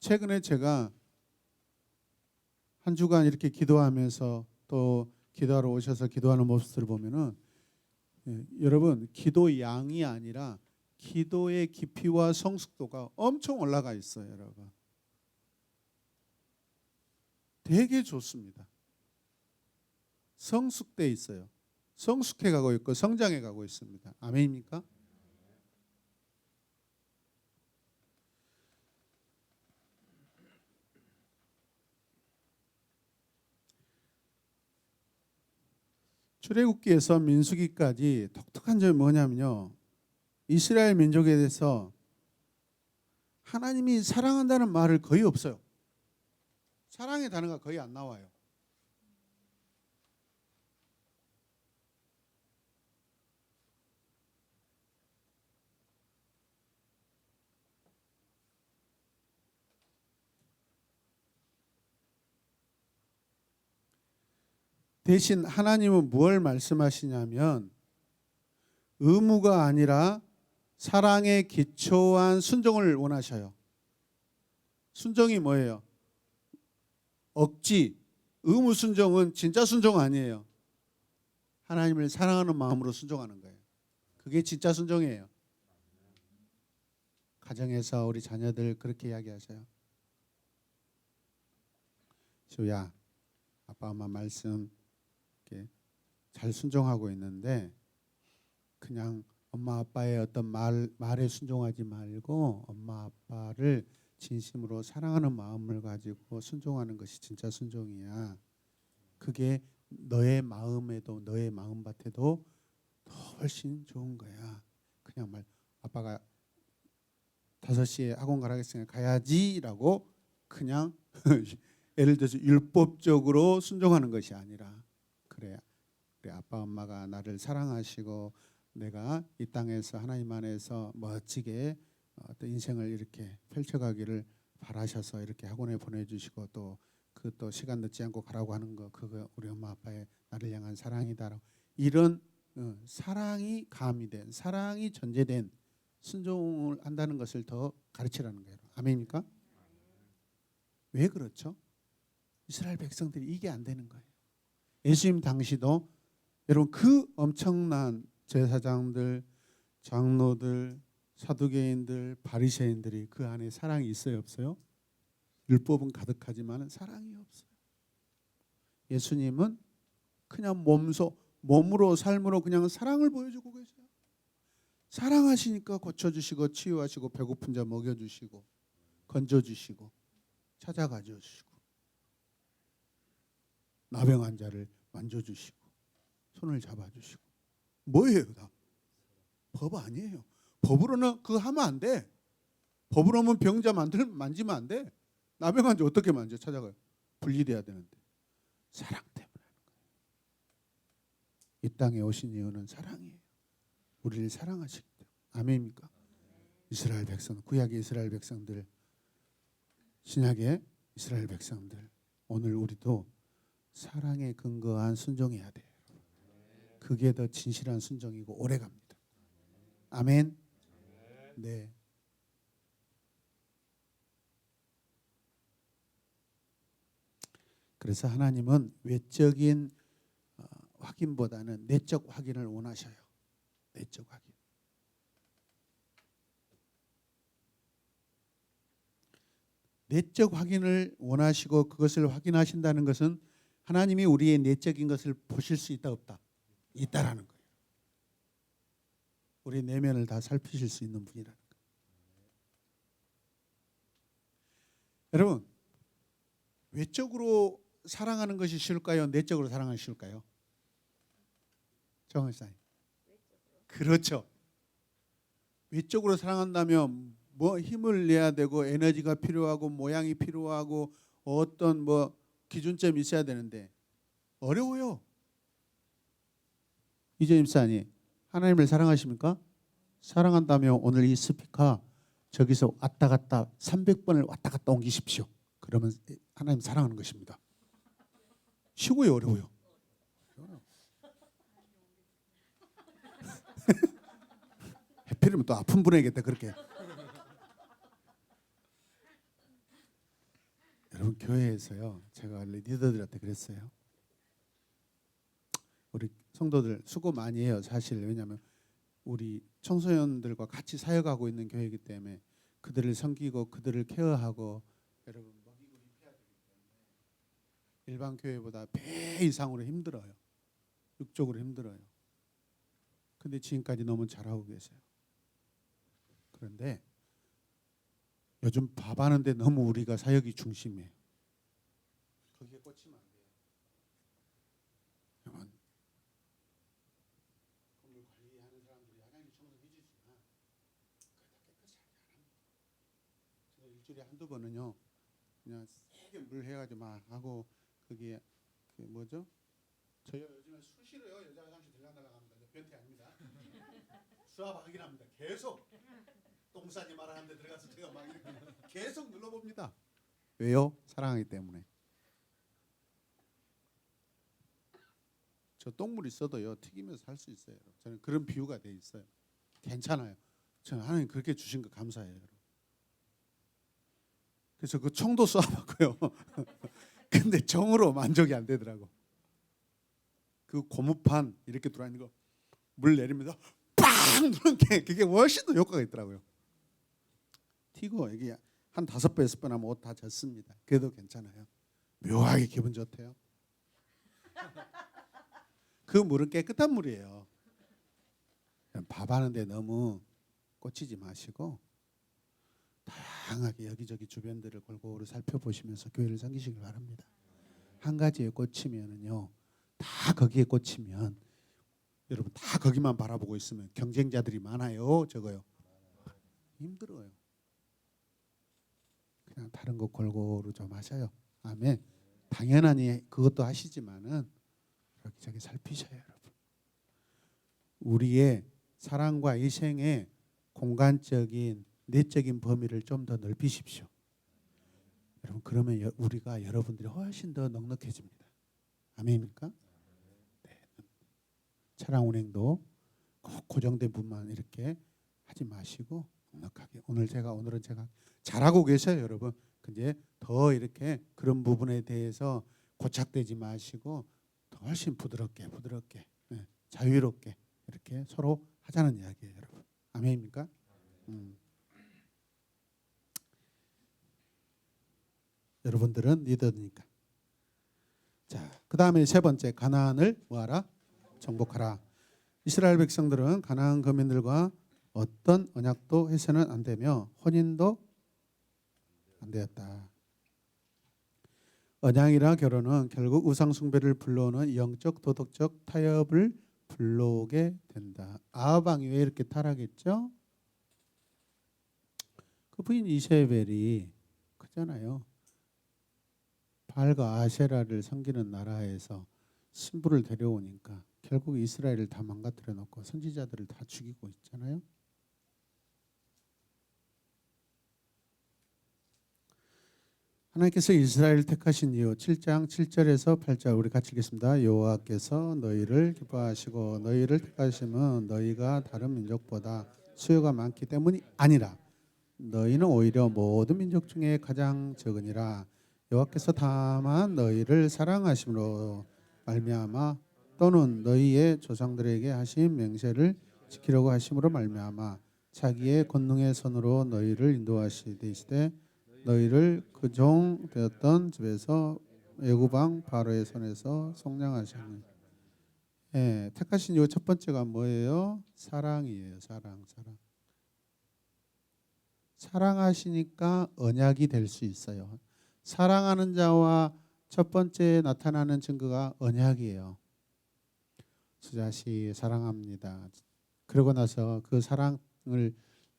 최근에 제가 한 주간 이렇게 기도하면서 또 기도하러 오셔서 기도하는 모습들을 보면은 여러분 기도 양이 아니라 기도의 깊이와 성숙도가 엄청 올라가 있어요, 여러분. 되게 좋습니다. 성숙돼 있어요. 성숙해 가고 있고 성장해 가고 있습니다. 아멘입니까? 출애굽기에서 민수기까지 독특한 점이 뭐냐면요. 이스라엘 민족에 대해서 하나님이 사랑한다는 말을 거의 없어요. 사랑의 단어가 거의 안 나와요. 대신 하나님은 무엇을 말씀하시냐면 의무가 아니라 사랑에 기초한 순종을 원하셔요. 순종이 뭐예요? 억지, 의무 순종은 진짜 순종 아니에요. 하나님을 사랑하는 마음으로 순종하는 거예요. 그게 진짜 순종이에요. 가정에서 우리 자녀들 그렇게 이야기하세요. 주야, 아빠 엄마 말씀 이렇게 잘 순종하고 있는데 그냥 엄마 아빠의 어떤 말에 순종하지 말고 엄마 아빠를 진심으로 사랑하는 마음을 가지고 순종하는 것이 진짜 순종이야. 그게 너의 마음에도 너의 마음밭에도 더 훨씬 좋은 거야. 그냥 아빠가 5시에 학원 가라겠으니까 가야지라고 그냥 예를 들어서 율법적으로 순종하는 것이 아니라 그래 아빠 엄마가 나를 사랑하시고 내가 이 땅에서 하나님 안에서 멋지게 어떤 인생을 이렇게 펼쳐가기를 바라셔서 이렇게 학원에 보내주시고 또 시간 늦지 않고 가라고 하는 거 그거 우리 엄마 아빠의 나를 향한 사랑이다라고 이런 사랑이 가미된 사랑이 전제된 순종을 한다는 것을 더 가르치라는 거예요. 아멘입니까? 왜 그렇죠? 이스라엘 백성들이 이게 안 되는 거예요. 예수님 당시도 여러분 그 엄청난 제사장들, 장로들, 사두개인들, 바리새인들이 그 안에 사랑이 있어요, 없어요? 율법은 가득하지만 사랑이 없어요. 예수님은 그냥 몸으로 삶으로 그냥 사랑을 보여주고 계세요. 사랑하시니까 고쳐주시고 치유하시고 배고픈 자 먹여주시고 건져주시고 찾아가 주시고 나병한 자를 만져주시고 손을 잡아주시고 뭐예요 다? 법 아니에요. 법으로는 그거 하면 안 돼. 법으로는 병자 만지면 안 돼. 나병한 자 어떻게 만져? 찾아가요. 분리돼야 되는데 사랑 때문에 하는 거예요. 이 땅에 오신 이유는 사랑이에요. 우리를 사랑하시기 때문에. 아멘입니까? 이스라엘 백성, 구약의 이스라엘 백성들, 신약의 이스라엘 백성들, 오늘 우리도 사랑에 근거한 순종해야 돼요. 그게 더 진실한 순종이고 오래갑니다. 아멘. 네. 그래서 하나님은 외적인 확인보다는 내적 확인을 원하셔요. 내적 확인. 내적 확인을 원하시고 그것을 확인하신다는 것은 하나님이 우리의 내적인 것을 보실 수 있다 없다? 있다라는 거예요. 우리 내면을 다 살피실 수 있는 분이라는 거예요. 여러분, 외적으로 사랑하는 것이 쉬울까요? 내적으로 사랑하는 것이 쉬울까요? 정은사님. 그렇죠. 외적으로 사랑한다면 뭐 힘을 내야 되고 에너지가 필요하고 모양이 필요하고 어떤 뭐 기준점이 있어야 되는데 어려워요. 이재임 사님, 하나님을 사랑하십니까? 사랑한다면 오늘 이 스피커 저기서 왔다 갔다 300번을 왔다 갔다 옮기십시오. 그러면 하나님 사랑하는 것입니다. 쉬고요, 어려워요? 해필이면 또 아픈 분에게다 그렇게. 여러분 교회에서요, 제가 리더들한테 그랬어요. 우리 성도들 수고 많이 해요. 사실 왜냐하면 우리 청소년들과 같이 사역하고 있는 교회이기 때문에 그들을 섬기고 그들을 케어하고 여러분 먹이고 입혀야 되기 때문에 일반 교회보다 배 이상으로 힘들어요. 육적으로 힘들어요. 근데 지금까지 너무 잘하고 계세요. 그런데 요즘 밥 하는데 너무 우리가 사역이 중심이에요. 거기에 꽂히면 안 돼요. 여러분, 건물 관리하는 사람들이 화장실 청소해 주지만 그걸 다 깨끗이 안 합니다. 제가 일주일에 한두 번은요 그냥 세게 물 해가지고 막 하고 거기에 그 뭐죠? 저희 요즘에 수시로요 여자 화장실 들락날락합니다. 변태 아닙니다. 수압 확인합니다. 계속 똥 싸지 말아야 하는데 들어가서 제가 막 이렇게 계속 눌러봅니다. 왜요? 사랑하기 때문에. 저 똥물 있어도요 튀기면서 살 수 있어요. 저는 그런 비유가 돼 있어요. 괜찮아요. 저는 하나님 그렇게 주신 거 감사해요. 여러분. 그래서 그 총도 쏴봤고요. 근데 정으로 만족이 안 되더라고. 그 고무판 이렇게 들어있는 거 물 내리면서 빵 누르는 게 그게 훨씬 더 효과가 있더라고요. 튀고 이게 한 5배 6번 하면 옷 다 젖습니다. 그래도 괜찮아요. 묘하게 기분 좋대요. 그 물은 깨끗한 물이에요. 밥 하는데 너무 꽂히지 마시고 다양하게 여기저기 주변들을 골고루 살펴보시면서 교회를 섬기시길 바랍니다. 한 가지에 꽂히면은요, 다 거기에 꽂히면 여러분 다 거기만 바라보고 있으면 경쟁자들이 많아요. 적어요. 힘들어요. 그냥 다른 거 골고루 좀 하셔요. 아멘. 당연하니 그것도 하시지만은 여기저기 살피셔요, 여러분. 우리의 사랑과 희생의 공간적인 내적인 범위를 좀 더 넓히십시오. 여러분 그러면 우리가 여러분들이 훨씬 더 넉넉해집니다. 아멘입니까? 네. 차량 운행도 꼭 고정된 분만 이렇게 하지 마시고 넉넉하게. 오늘은 제가 잘하고 계셔요, 여러분. 근데 더 이렇게 그런 부분에 대해서 고착되지 마시고 더 훨씬 부드럽게 네, 자유롭게 이렇게 서로 하자는 이야기예요, 여러분. 아멘입니까? 여러분들은 리더니까 자, 그 다음에 세 번째 가나안을 뭐하라? 정복하라. 이스라엘 백성들은 가나안 거민들과 어떤 언약도 해서는 안 되며 혼인도 안 되었다. 언약이나 결혼은 결국 우상 숭배를 불러오는 영적 도덕적 타협을 불러오게 된다. 아합 왕이 왜 이렇게 타락했죠? 그 부인 이세벨이 그잖아요. 바알과 아세라를 섬기는 나라에서 신부를 데려오니까 결국 이스라엘을 다 망가뜨려 놓고 선지자들을 다 죽이고 있잖아요. 하나님께서 이스라엘을 택하신 이유 7장 7절에서 8절 우리 같이 읽겠습니다. 여호와께서 너희를 기뻐하시고 너희를 택하심은 너희가 다른 민족보다 수요가 많기 때문이 아니라 너희는 오히려 모든 민족 중에 가장 적으니라. 여호와께서 다만 너희를 사랑하심으로 말미암아 또는 너희의 조상들에게 하신 맹세를 지키려고 하심으로 말미암아 자기의 권능의 손으로 너희를 인도하시되 이시되 너희를 그 종 되었던 집에서 애굽 왕 바로의 손에서 속량하시는. 예, 택하신 이유 첫 번째가 뭐예요? 사랑이에요. 사랑. 사랑하시니까 언약이 될 수 있어요. 사랑하는 자와 첫 번째 나타나는 증거가 언약이에요. 수자씨 사랑합니다. 그러고 나서 그 사랑을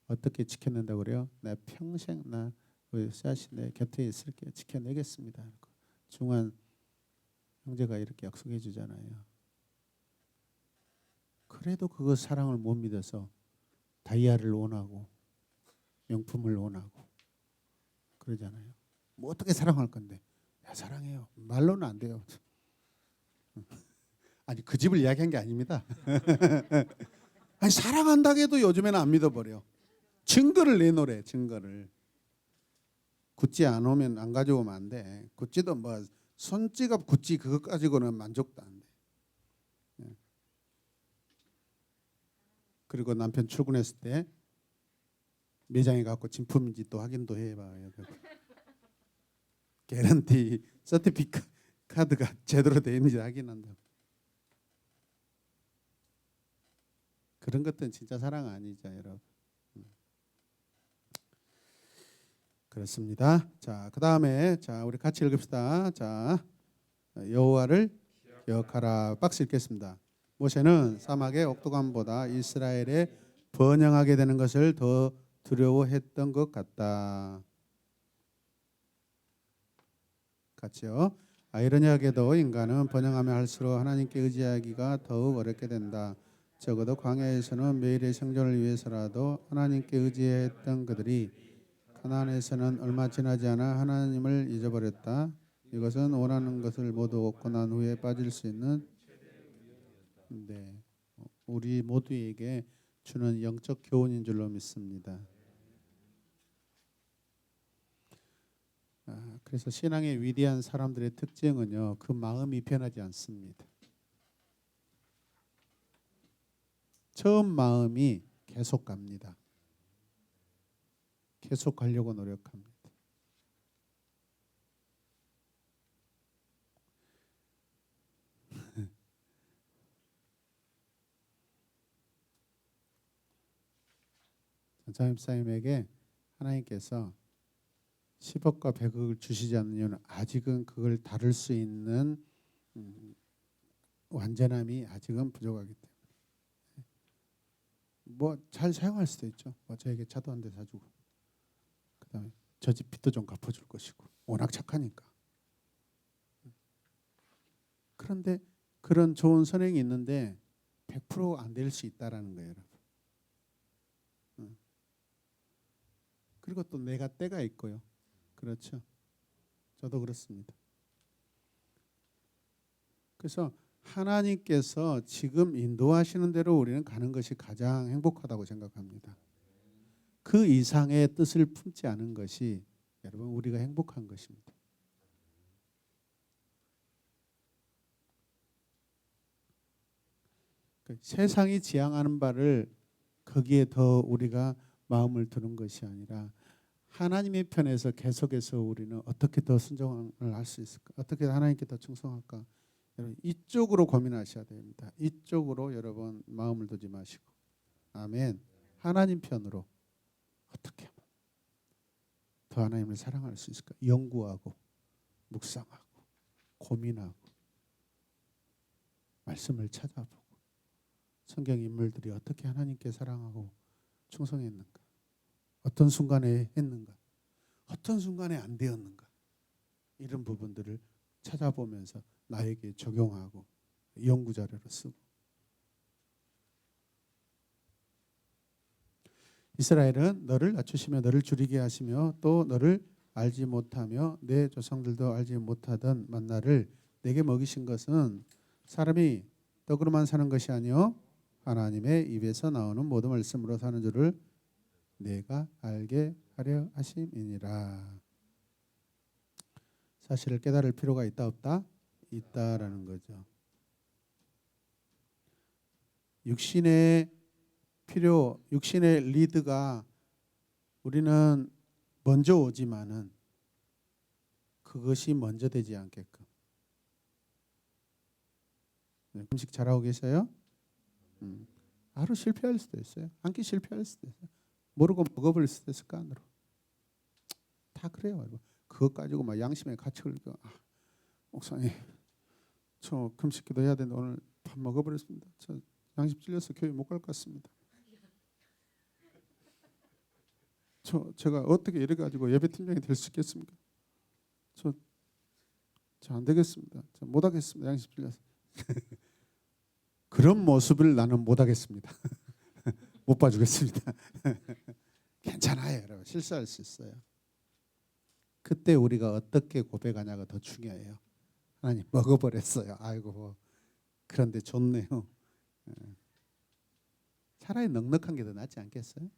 어떻게 지켰는다고 그래요? 내 평생 나 우리 수자씨 내 곁에 있을게 지켜내겠습니다. 중한 형제가 이렇게 약속해 주잖아요. 그래도 그 사랑을 못 믿어서 다이아를 원하고 명품을 원하고 그러잖아요. 뭐 어떻게 사랑할 건데? 야, 사랑해요. 말로는 안 돼요. 아니 그 집을 이야기한 게 아닙니다. 아니 사랑한다고 해도 요즘에는 안 믿어버려. 증거를 내놓으래. 증거를. 구찌 안 오면 안 가져오면 안 돼. 구찌도 뭐 손찌갑 구찌 그것 가지고는 만족도 안 돼. 그리고 남편 출근했을 때 매장에 갖고 진품인지 또 확인도 해봐요. 개런티 서티피카드가 제대로 되어 있는지 확인한다고. 그런 것들은 진짜 사랑 아니죠, 여러분. 그렇습니다. 자, 그 다음에 자 우리 같이 읽읍시다. 자, 여호와를 기억하라. 박스 읽겠습니다. 모세는 사막의 옥도감보다 이스라엘에 번영하게 되는 것을 더 두려워했던 것 같다. 같이요. 아이러니하게도 인간은 번영하며 할수록 하나님께 의지하기가 더욱 어렵게 된다. 적어도 광야에서는 매일의 생존을 위해서라도 하나님께 의지했던 그들이 가나안에서는 얼마 지나지 않아 하나님을 잊어버렸다. 이것은 원하는 것을 모두 얻고 난 후에 빠질 수 있는 우리 모두에게 주는 영적 교훈인 줄로 믿습니다. 그래서 신앙의 위대한 사람들의 특징은요, 그 마음이 변하지 않습니다. 처음 마음이 계속 갑니다. 계속 가려고 노력합니다. 전차 집사님에게 하나님께서 10억과 100억을 주시지 않는 이유는 아직은 그걸 다룰 수 있는 완전함이 아직은 부족하기 때문에. 뭐 잘 사용할 수도 있죠. 뭐 저에게 차도 한 대 사주고, 그다음에 저 집 빚도 좀 갚아줄 것이고, 워낙 착하니까. 그런데 그런 좋은 선행이 있는데 100% 안 될 수 있다라는 거예요, 여러분. 그리고 또 내가 때가 있고요. 그렇죠. 저도 그렇습니다. 그래서 하나님께서 지금 인도하시는 대로 우리는 가는 것이 가장 행복하다고 생각합니다. 그 이상의 뜻을 품지 않은 것이 여러분 우리가 행복한 것입니다. 세상이 지향하는 바를 거기에 더 우리가 마음을 두는 것이 아니라 하나님의 편에서 계속해서 우리는 어떻게 더 순종을 할 수 있을까? 어떻게 하나님께 더 충성할까? 여러분 이쪽으로 고민하셔야 됩니다. 이쪽으로 여러분 마음을 두지 마시고 아멘. 하나님 편으로 어떻게 하면 더 하나님을 사랑할 수 있을까? 연구하고 묵상하고 고민하고 말씀을 찾아보고 성경 인물들이 어떻게 하나님께 사랑하고 충성했는가? 어떤 순간에 했는가? 어떤 순간에 안 되었는가? 이런 부분들을 찾아보면서 나에게 적용하고 연구 자료로 쓰고 이스라엘은 너를 낮추시며 너를 줄이게 하시며 또 너를 알지 못하며 내 조상들도 알지 못하던 만나를 내게 먹이신 것은 사람이 떡으로만 사는 것이 아니요 하나님의 입에서 나오는 모든 말씀으로 사는 줄을 내가 알게 하려 하심이니라. 사실을 깨달을 필요가 있다 없다? 있다라는 거죠. 육신의 필요, 육신의 리드가 우리는 먼저 오지만은 그것이 먼저 되지 않게끔. 음식 잘하고 계세요? 하루 실패할 수도 있어요. 한 끼 실패할 수도 있어요. 모르고 먹어버릴 수도 있을 거 안으로. 다 그래요. 그것 가지고 막 양심에 같이 걸리고 목사님 저 금식기도 해야 되는데 오늘 밥 먹어버렸습니다. 저 양심 찔려서 교회 못 갈 것 같습니다. 제가 어떻게 이래 가지고 예배팀장이 될 수 있겠습니까? 저 안 되겠습니다. 저 못 하겠습니다. 양심 찔려서. 그런 모습을 나는 못 하겠습니다. 못 봐주겠습니다. 괜찮아요, 여러분. 실수할 수 있어요. 그때 우리가 어떻게 고백하냐가 더 중요해요. 하나님 먹어버렸어요. 아이고 그런데 좋네요. 차라리 넉넉한 게 더 낫지 않겠어요?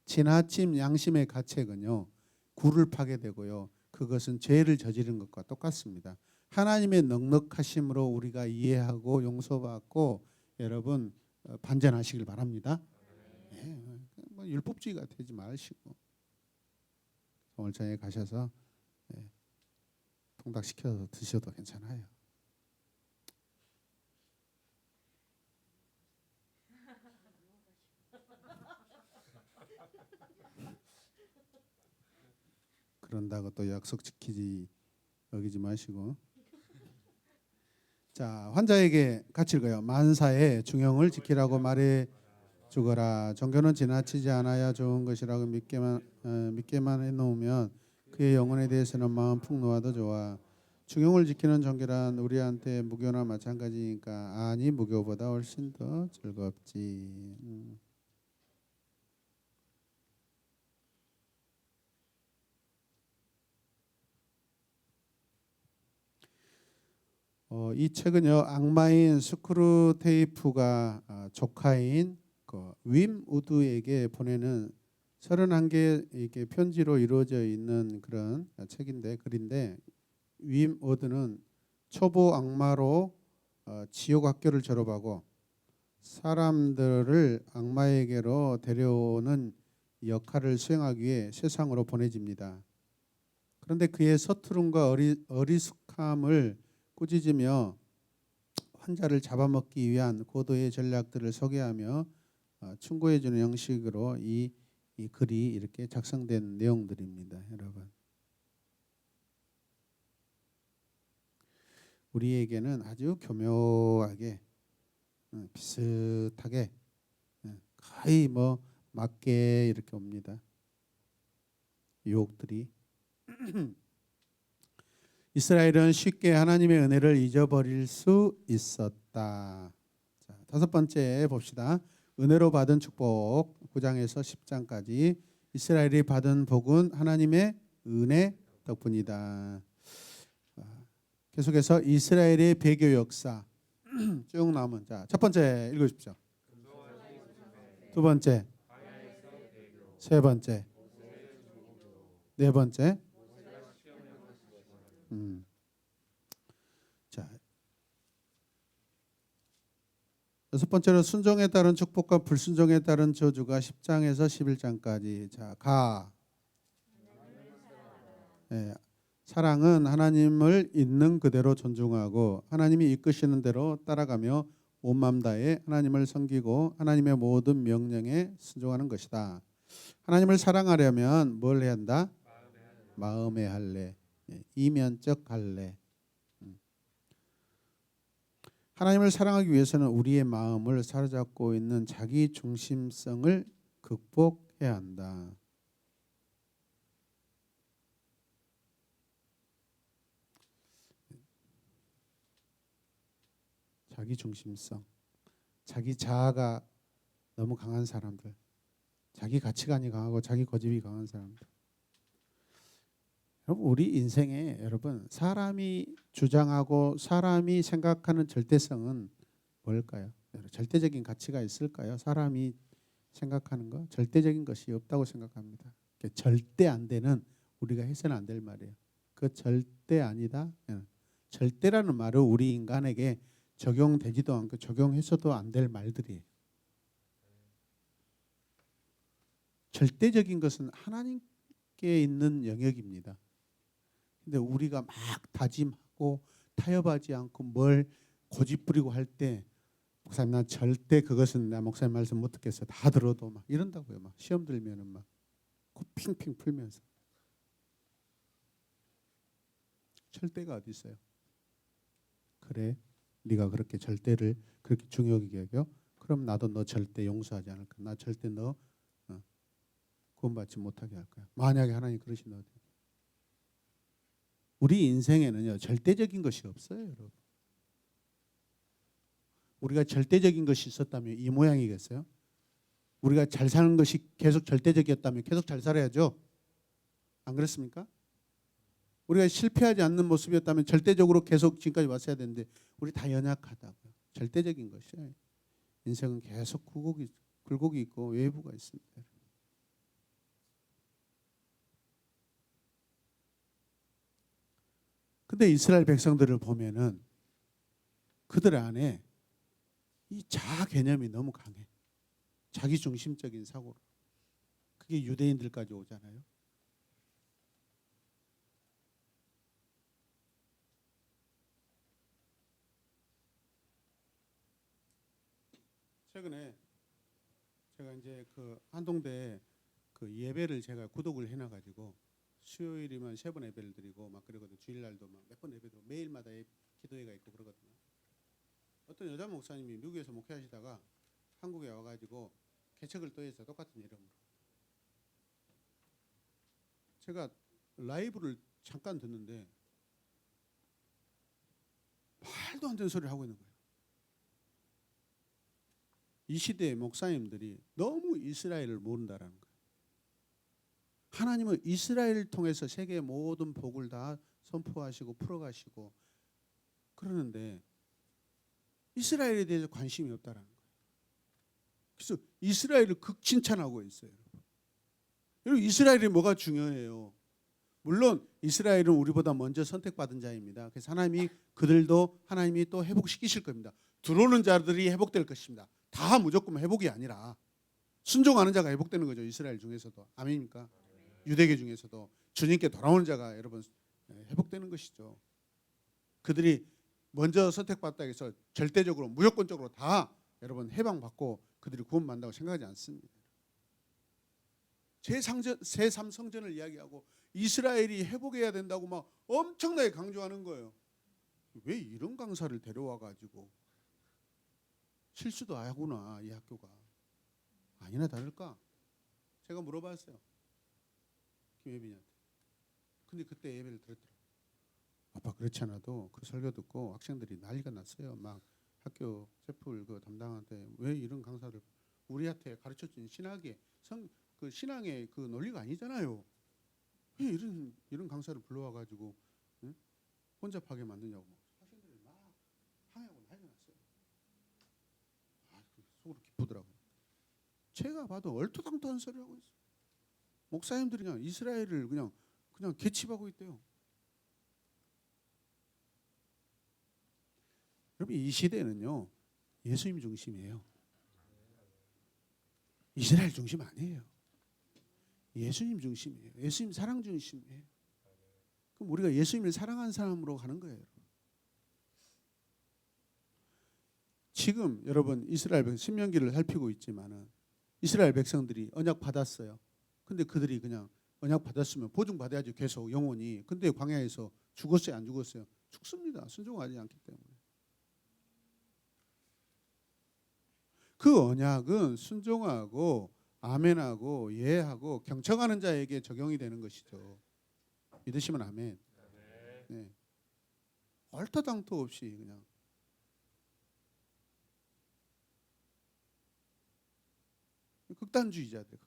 지나침 양심의 가책은요 굴을 파게 되고요. 그것은 죄를 저지른 것과 똑같습니다. 하나님의 넉넉하심으로 우리가 이해하고 용서받고 여러분 반전하시길 바랍니다. 네, 뭐 율법주의가 되지 마시고 오늘 저녁에 가셔서 통닭시켜서 드셔도 괜찮아요. 그런다고 또 약속 지키지 어기지 마시고. 자, 환자에게 같이 읽어요. 만사에 중형을 지키라고 말해 주거라. 종교는 지나치지 않아야 좋은 것이라고 믿게만 해놓으면 그의 영혼에 대해서는 마음 풍노하도 좋아. 중형을 지키는 종교란 우리한테 무교나 마찬가지니까 아니 무교보다 훨씬 더 즐겁지. 이 책은요 악마인 스크루테이프가 조카인 윈 우드에게 보내는 31개 이렇게 편지로 이루어져 있는 그런 책인데 글인데 윈 우드는 초보 악마로 지옥 학교를 졸업하고 사람들을 악마에게로 데려오는 역할을 수행하기 위해 세상으로 보내집니다. 그런데 그의 서투름과 어리숙함을 꾸짖으며 환자를 잡아먹기 위한 고도의 전략들을 소개하며 충고해주는 형식으로 이 글이 이렇게 작성된 내용들입니다. 여러분 우리에게는 아주 교묘하게 비슷하게 거의 뭐 맞게 이렇게 옵니다. 유혹들이 이스라엘은 쉽게 하나님의 은혜를 잊어버릴 수 있었다. 자, 5번째 봅시다. 은혜로 받은 축복 9장에서 10장까지 이스라엘이 받은 복은 하나님의 은혜 덕분이다. 계속해서 이스라엘의 배교 역사 쭉 나오면 첫 번째 읽으십시오. 두 번째, 세 번째, 네 번째. 자, 6번째로 순종에 따른 축복과 불순종에 따른 저주가 10장에서 11장까지. 자, 가 예, 사랑은 하나님을 있는 그대로 존중하고 하나님이 이끄시는 대로 따라가며 온 마음 다해 하나님을 섬기고 하나님의 모든 명령에 순종하는 것이다. 하나님을 사랑하려면 뭘 해야 한다? 마음의 할례, 이면적 할례. 하나님을 사랑하기 위해서는 우리의 마음을 사로잡고 있는 자기 중심성을 극복해야 한다. 자기 중심성, 자기 자아가 너무 강한 사람들, 자기 가치관이 강하고 자기 고집이 강한 사람들. 여러분, 우리 인생에 여러분 사람이 주장하고 사람이 생각하는 절대성은 뭘까요? 절대적인 가치가 있을까요? 사람이 생각하는 거 절대적인 것이 없다고 생각합니다. 절대 안 되는, 우리가 해서는 안 될 말이에요. 그 절대 아니다. 절대라는 말은 우리 인간에게 적용되지도 않고 적용해서도 안 될 말들이에요. 절대적인 것은 하나님께 있는 영역입니다. 근데 우리가 막 다짐하고 타협하지 않고 뭘 고집부리고 할 때, 목사님 나 절대 그것은 나 목사님 말씀 못 듣겠어. 다 들어도 막 이런다고요. 막 시험 들면은 막 코 핑핑 풀면서. 절대가 어디 있어요? 그래, 네가 그렇게 절대를 그렇게 중요하게 여겨? 그럼 나도 너 절대 용서하지 않을 거야. 나 절대 너 구원받지 못하게 할 거야. 만약에 하나님 그러신다. 우리 인생에는요 절대적인 것이 없어요, 여러분. 우리가 절대적인 것이 있었다면 이 모양이겠어요? 우리가 잘 사는 것이 계속 절대적이었다면 계속 잘 살아야죠. 안 그렇습니까? 우리가 실패하지 않는 모습이었다면 절대적으로 계속 지금까지 왔어야 되는데 우리 다 연약하다고요. 절대적인 것이에요. 인생은 계속 굴곡이 있고 외부가 있습니다. 근데 이스라엘 백성들을 보면은 그들 안에 이 자아 개념이 너무 강해. 자기 중심적인 사고로. 그게 유대인들까지 오잖아요. 최근에 제가 이제 그 한동대 그 예배를 제가 구독을 해놔가지고 수요일이면 3번 예배를 드리고 막 그러거든요. 주일날도 막 몇 번 예배 드리고 매일마다 기도회가 있고 그러거든요. 어떤 여자 목사님이 미국에서 목회하시다가 한국에 와가지고 개척을 또 해서 똑같은 이름으로. 제가 라이브를 잠깐 듣는데 말도 안 되는 소리를 하고 있는 거예요. 이 시대의 목사님들이 너무 이스라엘을 모른다라는 거예요. 하나님은 이스라엘을 통해서 세계의 모든 복을 다 선포하시고 풀어가시고 그러는데 이스라엘에 대해서 관심이 없다라는 거예요. 그래서 이스라엘을 극칭찬하고 있어요. 여러분, 이스라엘이 뭐가 중요해요? 물론 이스라엘은 우리보다 먼저 선택받은 자입니다. 그래서 하나님이 그들도 하나님이 또 회복시키실 겁니다. 들어오는 자들이 회복될 것입니다. 다 무조건 회복이 아니라 순종하는 자가 회복되는 거죠. 이스라엘 중에서도. 아멘입니까? 유대계 중에서도 주님께 돌아오는 자가 여러분 회복되는 것이죠. 그들이 먼저 선택받다 해서 절대적으로 무조건적으로 다 여러분 해방받고 그들이 구원받는다고 생각하지 않습니다. 제3성전을 이야기하고 이스라엘이 회복해야 된다고 막 엄청나게 강조하는 거예요. 왜 이런 강사를 데려와 가지고 실수도 하구나 이 학교가. 아니나 다를까? 제가 물어봤어요. 김혜빈이한테. 근데 그때 예배를 들었더라고요. 아빠 그렇지 않아도 그 설교 듣고 학생들이 난리가 났어요. 막 학교 채플 그 담당한테 왜 이런 강사를 우리한테 가르쳐준 그 신앙의 그 논리가 아니잖아요. 왜 이런 강사를 불러와 가지고 응? 혼잡하게 만드냐고 학생들이 막 항의하고 난리 났어요. 속으로 기쁘더라고요. 제가 봐도 얼토당토한 소리 하고 있어요. 목사님들이 그냥 이스라엘을 그냥 개칩하고 있대요. 여러분 이 시대는요 예수님 중심이에요. 이스라엘 중심 아니에요. 예수님 중심이에요. 예수님 사랑 중심이에요. 그럼 우리가 예수님을 사랑하는 사람으로 가는 거예요. 지금 여러분 이스라엘 백성 신명기를 살피고 있지만은 이스라엘 백성들이 언약 받았어요. 근데 그들이 그냥 언약 받았으면 보증 받아야지 계속 영원히. 근데 광야에서 죽었어요, 안 죽었어요? 죽습니다. 순종하지 않기 때문에. 그 언약은 순종하고 아멘하고 예하고 경청하는 자에게 적용이 되는 것이죠. 믿으시면 아멘. 네. 얼토당토 없이 그냥. 극단주의자들.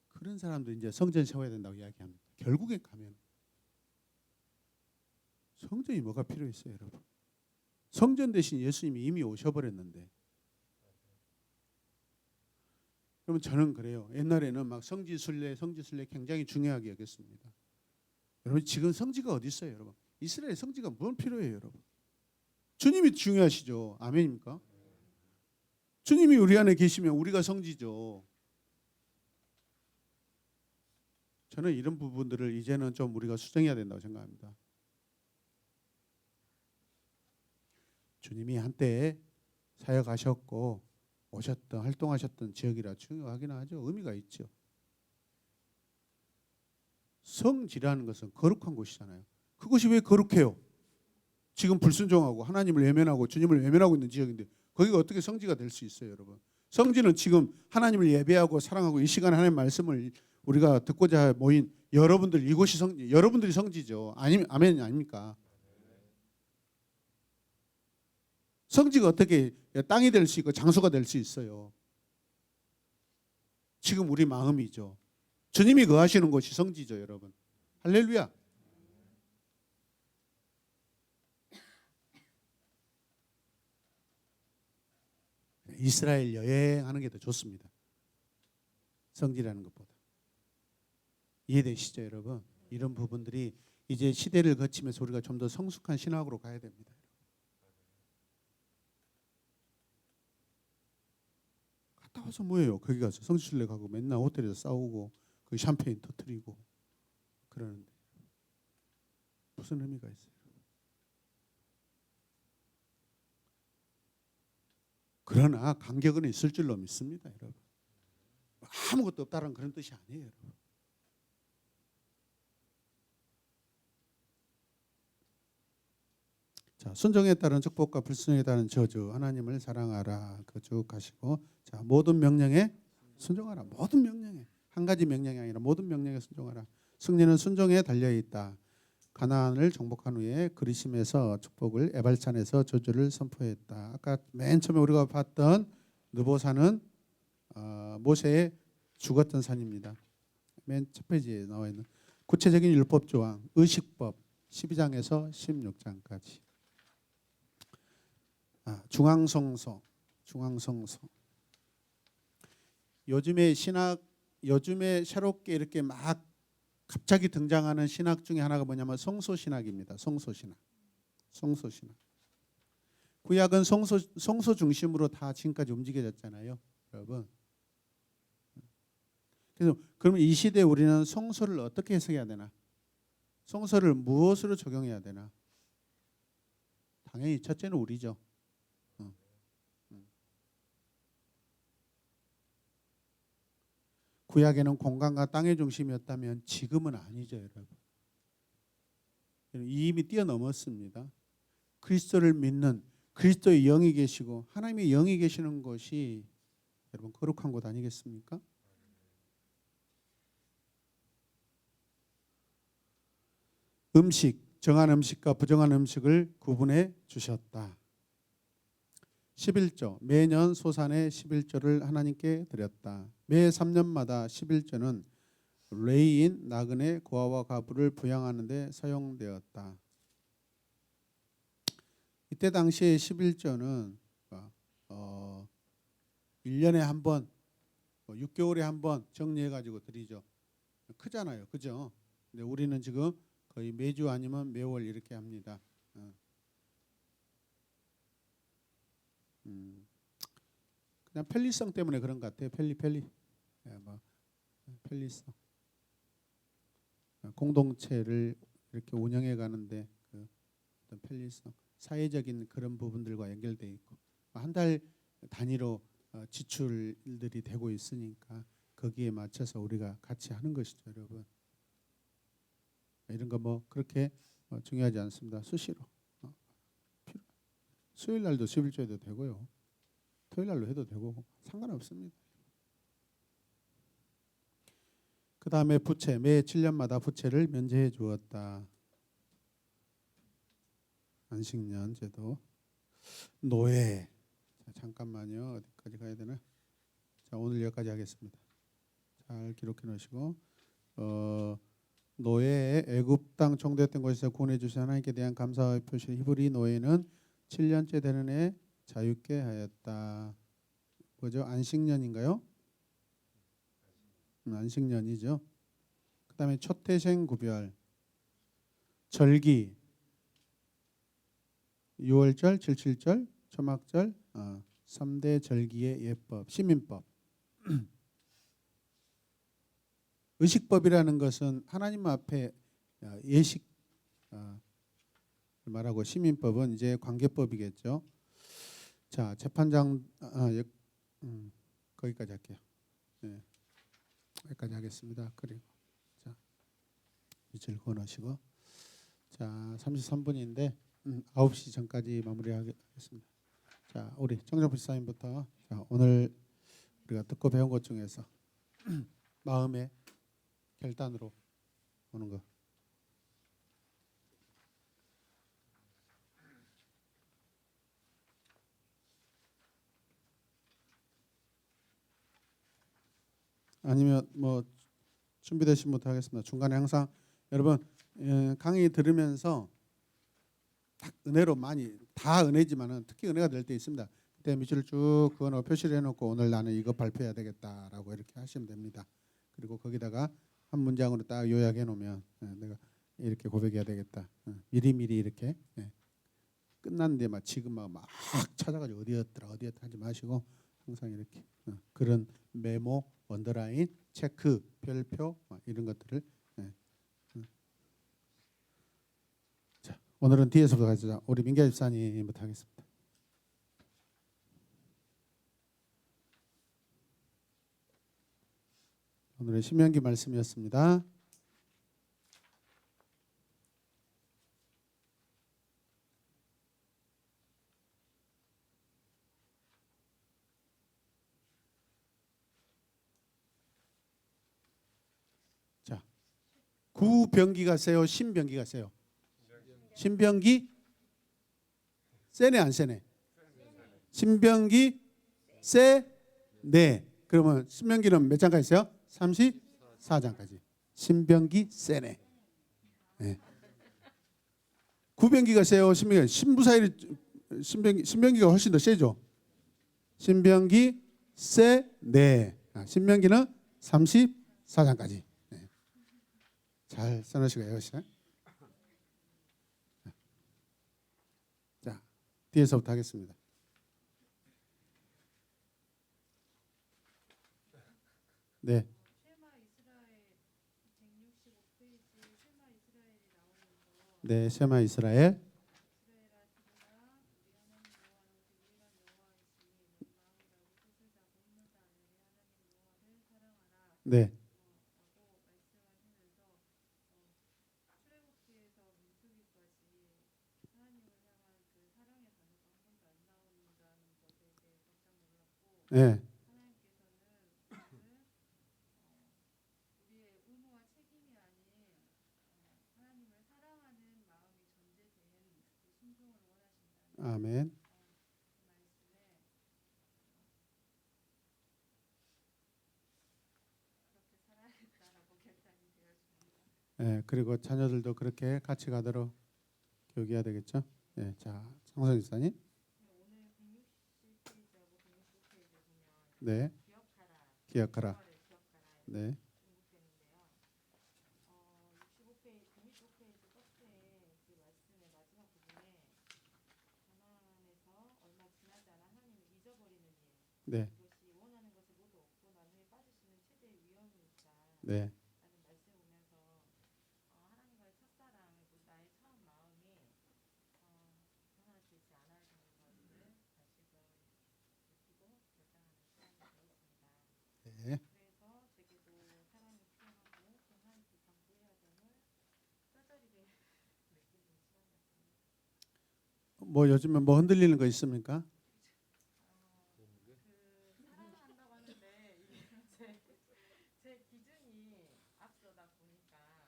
그런 사람들 이제 성전 세워야 된다고 이야기합니다. 결국에 가면 성전이 뭐가 필요했어요, 여러분? 성전 대신 예수님이 이미 오셔버렸는데. 그러면 저는 그래요. 옛날에는 막 성지순례 굉장히 중요하게 여겼습니다. 여러분 지금 성지가 어디 있어요, 여러분? 이스라엘 성지가 뭔 필요해요, 여러분? 주님이 중요하시죠. 아멘입니까? 주님이 우리 안에 계시면 우리가 성지죠. 저는 이런 부분들을 이제는 좀 우리가 수정해야 된다고 생각합니다. 주님이 한때 사역하셨고 오셨던 활동하셨던 지역이라 중요하긴 하죠. 의미가 있죠. 성지라는 것은 거룩한 곳이잖아요. 그것이 왜 거룩해요? 지금 불순종하고 하나님을 외면하고 주님을 외면하고 있는 지역인데 거기가 어떻게 성지가 될 수 있어요, 여러분? 성지는 지금 하나님을 예배하고 사랑하고 이 시간에 하나님의 말씀을 우리가 듣고자 모인 여러분들, 이곳이 성지, 여러분들이 성지죠. 아멘 아닙니까? 성지가 어떻게 땅이 될 수 있고 장소가 될 수 있어요? 지금 우리 마음이죠. 주님이 거하시는 곳이 성지죠, 여러분. 할렐루야. 이스라엘 여행하는 게 더 좋습니다. 성지라는 것보다. 이해되시죠, 여러분? 이런 부분들이 이제 시대를 거치면서 우리가 좀 더 성숙한 신학으로 가야 됩니다. 갔다 와서 뭐예요? 거기 가서 성지순례 가고 맨날 호텔에서 싸우고 그 샴페인 터뜨리고 그러는데 무슨 의미가 있어요? 그러나 간격은 있을 줄로 믿습니다, 여러분. 아무것도 없다는 그런 뜻이 아니에요, 여러분. 자, 순종에 따른 축복과 불순종에 따른 저주. 하나님을 사랑하라. 그 쭉 가시고, 자, 모든 명령에 순종하라. 모든 명령에. 한 가지 명령이 아니라 모든 명령에 순종하라. 승리는 순종에 달려 있다. 가나안을 정복한 후에 그리심에서 축복을, 에발산에서 저주를 선포했다. 아까 맨 처음에 우리가 봤던 느보산은 모세의 죽었던 산입니다. 맨 첫 페이지에 나와 있는 구체적인 율법 조항, 의식법 12장에서 16장까지. 중앙성소. 요즘에 새롭게 이렇게 막 갑자기 등장하는 신학 중에 하나가 뭐냐면 성소신학입니다. 성소신학. 구약은 성소 중심으로 다 지금까지 움직여졌잖아요, 여러분. 그래서 그러면 이 시대에 우리는 성소를 어떻게 해석해야 되나? 성소를 무엇으로 적용해야 되나? 당연히 첫째는 우리죠. 구약에는 공간과 땅의 중심이었다면 지금은 아니죠, 여러분. 이미 뛰어넘었습니다. 그리스도를 믿는 그리스도의 영이 계시고 하나님의 영이 계시는 것이 여러분 거룩한 곳 아니겠습니까? 정한 음식과 부정한 음식을 구분해 주셨다. 11조, 매년 소산의 11조를 하나님께 드렸다. 매 3년마다 11조는 레위인 나그네 고아와 과부를 부양하는 데 사용되었다. 이때 당시에 11조는 1년에 한 번, 6개월에 한 번 정리해 가지고 드리죠. 크잖아요, 그죠? 근데 우리는 지금 거의 매주 아니면 매월 이렇게 합니다. 그냥 편리성 때문에 그런 것 같아요. 편리. 예, 뭐 편리성. 공동체를 이렇게 운영해 가는데 그 어떤 편리성, 사회적인 그런 부분들과 연결돼 있고 한 달 단위로 지출들이 되고 있으니까 거기에 맞춰서 우리가 같이 하는 것이죠, 여러분. 이런 거 뭐 그렇게 중요하지 않습니다. 수시로 수요일 날도 11조 해도 되고요. 토요일 날로 해도 되고 상관없습니다. 그 다음에 부채, 매 7년마다 부채를 면제해 주었다. 안식년 제도. 노예. 자, 잠깐만요. 어디까지 가야 되나? 자, 오늘 여기까지 하겠습니다. 잘 기록해 놓으시고 노예의 애굽 땅 총대했던 곳에서 구원해 주신 하나님께 대한 감사의 표시. 히브리 노예는 7년째 되는 해 자유케 하였다. 뭐죠? 안식년인가요? 안식년이죠. 그 다음에 초태생 구별, 절기, 6월절, 77절, 초막절, 3대 절기의 예법, 시민법. 의식법이라는 것은 하나님 앞에 예식 말하고 시민법은 이제 관계법이겠죠. 자, 재판장 거기까지 할게요. 네. 여기까지 하겠습니다. 그리고 자, 밑줄 그어놓으시고 자, 33분인데 9시 전까지 마무리하겠습니다. 자, 우리 정정필 사님부터 자, 오늘 우리가 듣고 배운 것 중에서 마음의 결단으로 오는 거. 아니면 뭐 준비되신 분부터 하겠습니다. 중간에 항상 여러분 강의 들으면서 딱 은혜로 많이 다 은혜지만은 특히 은혜가 될 때 있습니다. 그때 밑줄을 쭉 그어놓고 표시를 해놓고 오늘 나는 이거 발표해야 되겠다라고 이렇게 하시면 됩니다. 그리고 거기다가 한 문장으로 딱 요약해 놓으면 내가 이렇게 고백해야 되겠다. 미리미리 이렇게 끝났는데 막 지금 막 찾아가지고 어디였더라 하지 마시고 항상 이렇게 그런 메모, 언더라인, 체크, 별표 이런 것들을 자, 오늘은 뒤에서부터 가자. 우리 민규 집사님부터 하겠습니다. 오늘의 신명기 말씀이었습니다. 자, 구병기가 세요, 신병기가 세요. 신병기 세네 안 세네? 신병기 세네. 그러면 신명기는 몇 장까지 있어요? 34장까지. 신병기 세네. 네. 구병기가 세요, 신병기. 신부사일이 신병기가 훨씬 더 세죠. 신병기 세네. 신명기는 34장까지. 네. 잘 써놓으시고요. 자, 뒤에서부터 하겠습니다. 네. 네, 쉐마 이스라엘. 네. 네. 아멘. 네, 그리고 자녀들도 그렇게 같이 가도록 교육해야 되겠죠. 네, 자, 성선 집사님. 네, 기억하라. 네, 네, 네, 뭐 요즘에 뭐 흔들리는 거 있습니까? 사랑한다고 하는데 이게 제 기준이 앞서다 보니까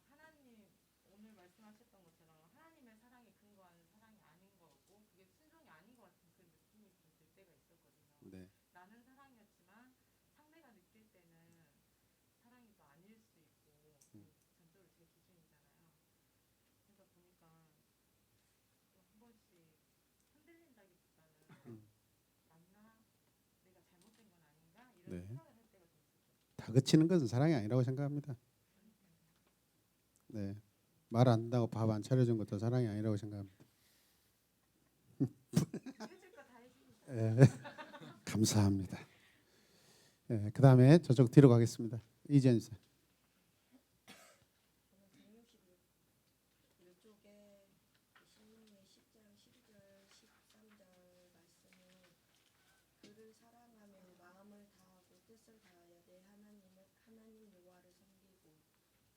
하나님 오늘 말씀하셨던 것처럼 하나님의 사랑에 근거하는 사랑이 아닌 거고 그게 순종이 아닌 것 같은 그 느낌이 좀 들 때가 있었거든요. 네. 나는 사랑이었지만 상대가 느낄 때는 사랑이 또 아닐 수 있고 전적으로 제 기준이잖아요. 그러다 보니까 또 한 번씩 흔들린다기보다는 음. 맞나? 내가 잘못된 건 아닌가? 이런 네. 생각을 할 때가 좀 있었죠. 다그치는 것은 사랑이 아니라고 생각합니다. 네. 말 안 듣고 밥 안 차려준 것도 사랑이 아니라고 생각합니다. 해줄 거 다 해주니까. 예. 감사합니다. 예. 그다음에 저쪽 뒤로 가겠습니다. 이재현 씨. 저는 161쪽에 신명기 10장 12절 13절 말씀이 그를 사랑하며 마음을 다하고 뜻을 다하여 내 하나님 여호와를 섬기고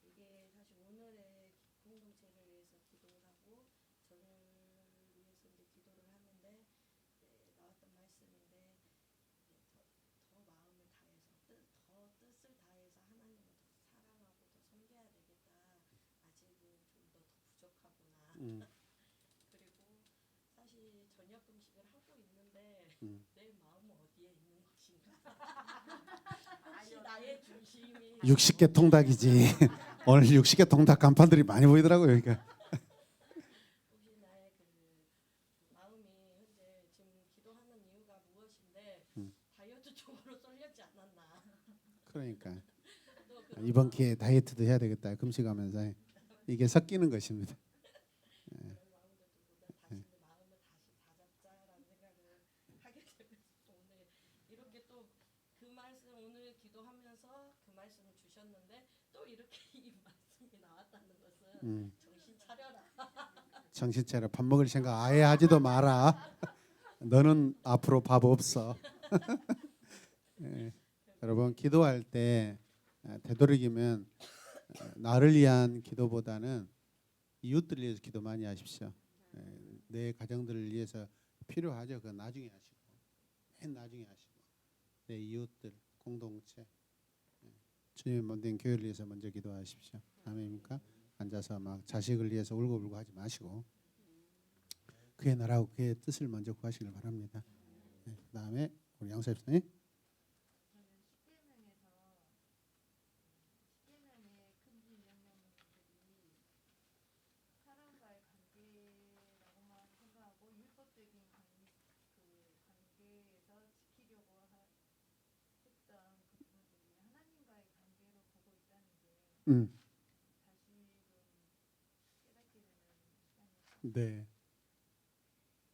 이게 사실 오늘의 공동체를 위해서 기도를 하고 저를 위해서 이제 기도를 하는데 나왔던 말씀인데 더 마음을 다해서 더 뜻을 다해서 하나님을 더 사랑하고 더 섬겨야 되겠다. 아직은 좀 더 부족하구나. 그리고 사실 저녁 금식을 하고 있는데 내 마음은 어디에 있는 것인가? 혹시 나의 중심이 60개 통닭이지. 오늘 60개 통닭 간판들이 많이 보이더라고요. 그러니까. 혹시 나의 그 마음이 현재 지금 기도하는 이유가 무엇인데 다이어트 쪽으로 쏠렸지 않았나? 그러니까 또 그런 이번 기회에 다이어트도 해야 되겠다. 금식하면서 이게 섞이는 것입니다. 그런 마음도 들고 다시 마음을 다시 다잡자라는 생각을 하게 되고 오늘 이렇게 또 그 말씀 오늘 기도하면서 그 말씀을 주셨는데 또 이렇게 이 말씀이 나왔다는 것은 정신 차려라. 정신 차려. 밥 먹을 생각 아예 하지도 마라. 너는 앞으로 밥 없어. 예. 여러분 기도할 때 되도록이면 나를 위한 기도보다는 이웃들을 위해서 기도 많이 하십시오. 내 가정들을 위해서 필요하죠. 그건 나중에 하시고 맨 나중에 하시고 내 이웃들 공동체 주님의 몸된 교회를 위해서 먼저 기도하십시오. 아멘입니까? 앉아서 막 자식을 위해서 울고불고 하지 마시고 그의 나라고 그의 뜻을 먼저 구하시길 바랍니다. 그다음에 우리 양사 집사님. 저는 십계명의 금지 명령들이 사람과의 관계라고만 생각하고 율법적인 관계에서 지키려고 했던 그 부분들이 하나님과의 관계로 보고 있다는 게 음. 다시금 깨닫게 되는 시간이었어요. 네.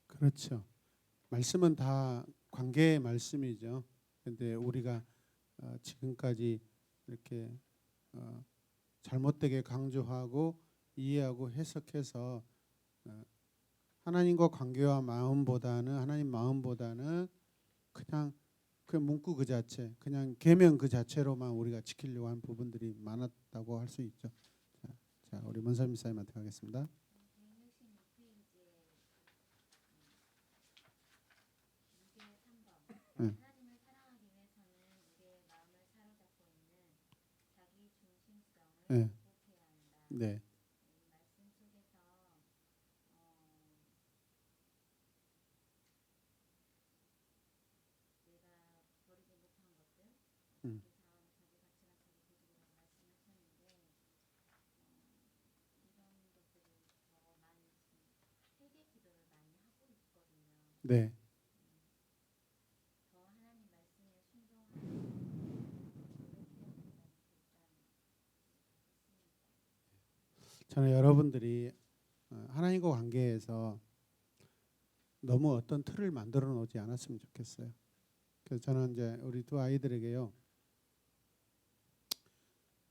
그렇죠. 말씀은 다 관계의 말씀이죠. 근데 우리가 지금까지 이렇게 잘못되게 강조하고 이해하고 해석해서 하나님과 관계와 마음보다는 하나님 마음보다는 그냥 그 문구 그 자체, 그냥 계명 그 자체로만 우리가 지키려고 한 부분들이 많았다고 할 수 있죠. 자, 우리 문선 미사님한테 가겠습니다. 166페이지에 6의 3번 네. 하나님을 사랑하기 위해서는 우리의 마음을 사로잡고 있는 자기 중심성을 네. 극복해야 한다. 네. 이 말씀 속에서 내가 버리지 못한 것들 음. 자기 자아, 자기 가치관, 자기 고집이라고 말씀하셨는데 이런 것들을 더 많이 지금 회개 기도를 많이 하고 있거든요. 네. 더 하나님 말씀에 순종하는 노력해야 된다는 결단을 했습니다. 저는 여러분들이 하나님과 관계에서 너무 어떤 틀을 만들어 놓지 않았으면 좋겠어요. 그래서 저는 이제 우리 두 아이들에게요.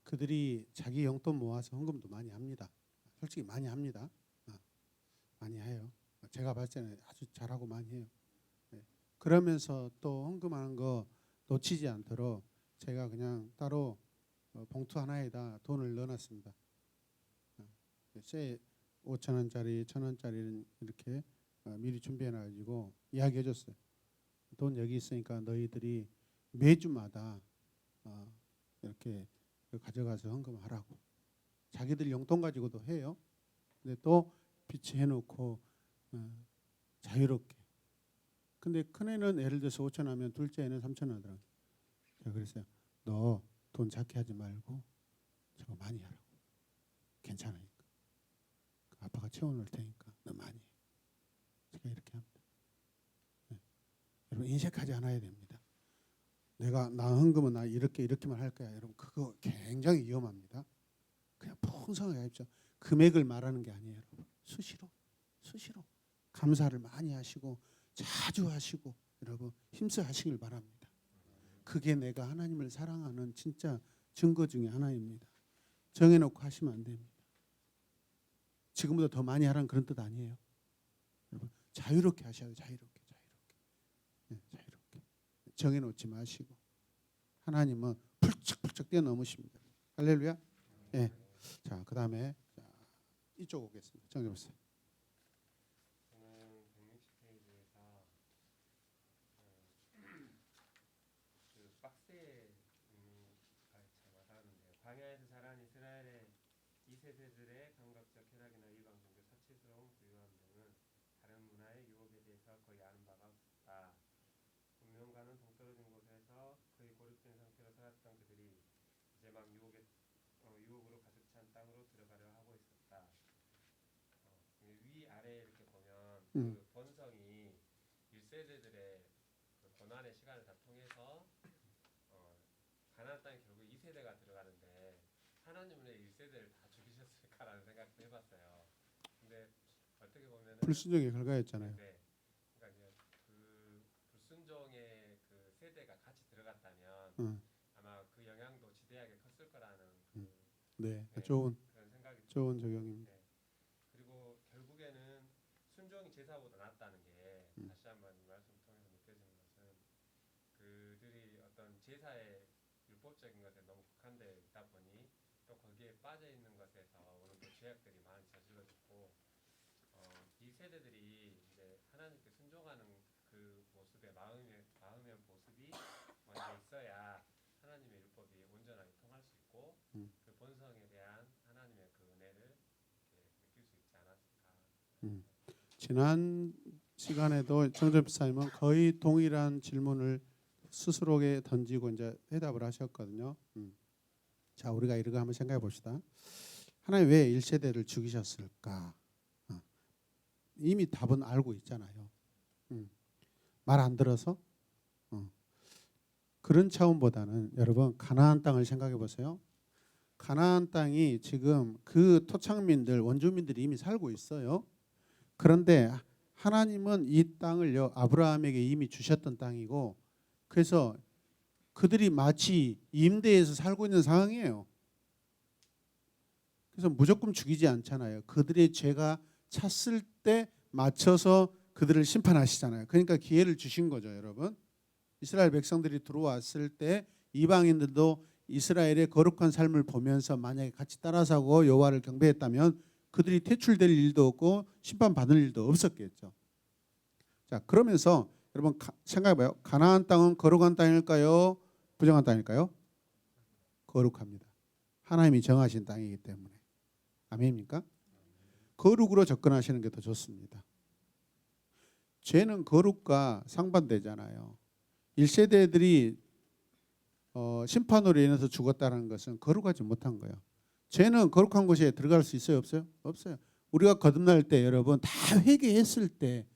그들이 자기 용돈 모아서 헌금도 많이 합니다. 솔직히 많이 합니다. 많이 해요. 제가 봤을 때는 아주 잘하고 많이 해요. 네. 그러면서 또 헌금하는 거 놓치지 않도록 제가 그냥 따로 봉투 하나에다 돈을 넣어놨습니다. 쇠 5,000원짜리, 1,000원짜리는 이렇게 미리 준비해놔가지고 이야기해줬어요. 돈 여기 있으니까 너희들이 매주마다 이렇게 가져가서 헌금하라고. 자기들 용돈 가지고도 해요. 근데 또 비치해놓고 자유롭게. 근데 큰애는 예를 들어서 5,000원 하면 둘째 애는 3,000원 하더라고요. 제가 그랬어요. 너 돈 작게 하지 말고 저거 많이 하라고. 괜찮으니까. 아빠가 채워놓을 테니까 너 많이 해. 제가 이렇게 합니다. 네. 여러분 인색하지 않아야 됩니다. 내가 나 헌금은 나 이렇게만 할 거야. 여러분 그거 굉장히 위험합니다. 그냥 풍성하게 하십시오. 금액을 말하는 게 아니에요. 여러분. 수시로 감사를 많이 하시고 자주 하시고 여러분 힘써 하시길 바랍니다. 그게 내가 하나님을 사랑하는 진짜 증거 중에 하나입니다. 정해놓고 하시면 안 됩니다. 지금보다 더 많이 하라는 그런 뜻 아니에요. 여러분 자유롭게 하셔야 돼요. 자유롭게. 네, 자유롭게. 정해놓지 마시고 하나님은 펄쩍펄쩍 뛰어넘으십니다. 할렐루야. 네. 자, 그 다음에 이쪽 오겠습니다. 정해보세요. 저는 160페이지에서 그 박스에 잘 와닿았는데요. 광야에서 자란 이스라엘의 2세대들의 감각적 쾌락이나 일방 종교 사치스러운 부유함 등은 다른 문화의 유혹에 대해서 거의 아는 바가 없었다. 문명과는 동떨어진 곳에서 거의 고립된 상태로 살았던 그들이 이제 막 유혹으로 가득 찬 땅으로 들어가려 하고 있었다. 위아래 이렇게 보면 그 본성이 1세대들의 그 고난의 시간을 다 통해서 가나안 땅에 결국 2세대가 들어가는데 하나님은 왜 1세대를 다 죽이셨을까라는 생각도 해봤어요. 근데 어떻게 보면 불순종의 결과였잖아요. 네, 그러니까 이제 그 불순종의 그 세대가 같이 들어갔다면 아마 그 영향도 지대하게 컸을 거라는 네, 네, 좋은 그런 생각이 좋은 적용입니다. 네. 그리고 결국에는 순종이 제사보다 낫다는 게 다시 한번 이 말씀 통해서 느껴지는 것은 그들이 어떤 제사의 율법적인 것에 너무 국한되어 있다 보니 또 거기에 빠져 있는 것에서 오는 그 죄악들이 많이 저질러졌고 이 세대들이 이제 하나님께 순종하는 그 모습의 마음의 모습이 먼저 있어야 하나님의 율법이 온전하게 통할 수 있고 그 본성에 대한 하나님의 그 은혜를 느낄 수 있지 않았을까. 지난 시간에도 정접 사님은 거의 동일한 질문을 스스로에게 던지고 이제 대답을 하셨거든요. 자, 우리가 이렇게 한번 생각해 봅시다. 하나님 왜 1세대를 죽이셨을까? 이미 답은 알고 있잖아요. 말 안 들어서? 그런 차원보다는 여러분 가나안 땅을 생각해 보세요. 가나안 땅이 지금 그 토착민들 원주민들이 이미 살고 있어요. 그런데 하나님은 이 땅을요 아브라함에게 이미 주셨던 땅이고 그래서 그들이 마치 임대에서 살고 있는 상황이에요. 그래서 무조건 죽이지 않잖아요. 그들의 죄가 찼을 때 맞춰서 그들을 심판하시잖아요. 그러니까 기회를 주신 거죠, 여러분. 이스라엘 백성들이 들어왔을 때 이방인들도 이스라엘의 거룩한 삶을 보면서 만약에 같이 따라서고 여호와를 경배했다면 그들이 퇴출될 일도 없고 심판받을 일도 없었겠죠. 자, 그러면서 여러분 생각해봐요. 가나안 땅은 거룩한 땅일까요? 부정한 땅일까요? 거룩합니다. 하나님이 정하신 땅이기 때문에. 아멘입니까? 거룩으로 접근하시는 게 더 좋습니다. 죄는 거룩과 상반되잖아요. 1세대들이 심판으로 인해서 죽었다는 것은 거룩하지 못한 거예요. 죄는 거룩한 곳에 들어갈 수 있어요? 없어요? 없어요. 우리가 거듭날 때 여러분 다 회개했을 때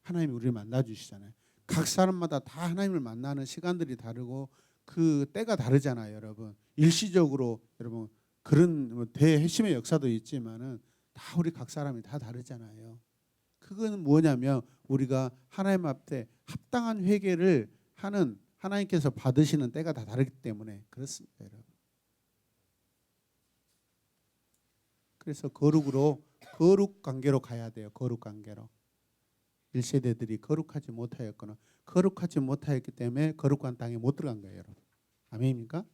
하나님이 우리를 만나주시잖아요. 각 사람마다 다 하나님을 만나는 시간들이 다르고 그 때가 다르잖아요, 여러분. 일시적으로 여러분 그런 대핵심의 역사도 있지만은 다 우리 각 사람이 다 다르잖아요. 그건 뭐냐면 우리가 하나님 앞에 합당한 회개를 하는 하나님께서 받으시는 때가 다 다르기 때문에 그렇습니다, 여러분. 그래서 거룩 관계로 가야 돼요. 거룩 관계로. 1세대들이 거룩하지 못하였거나 거룩하지 못하였기 때문에 거룩한 땅에 못 들어간 거예요, 여러분. 아멘입니까?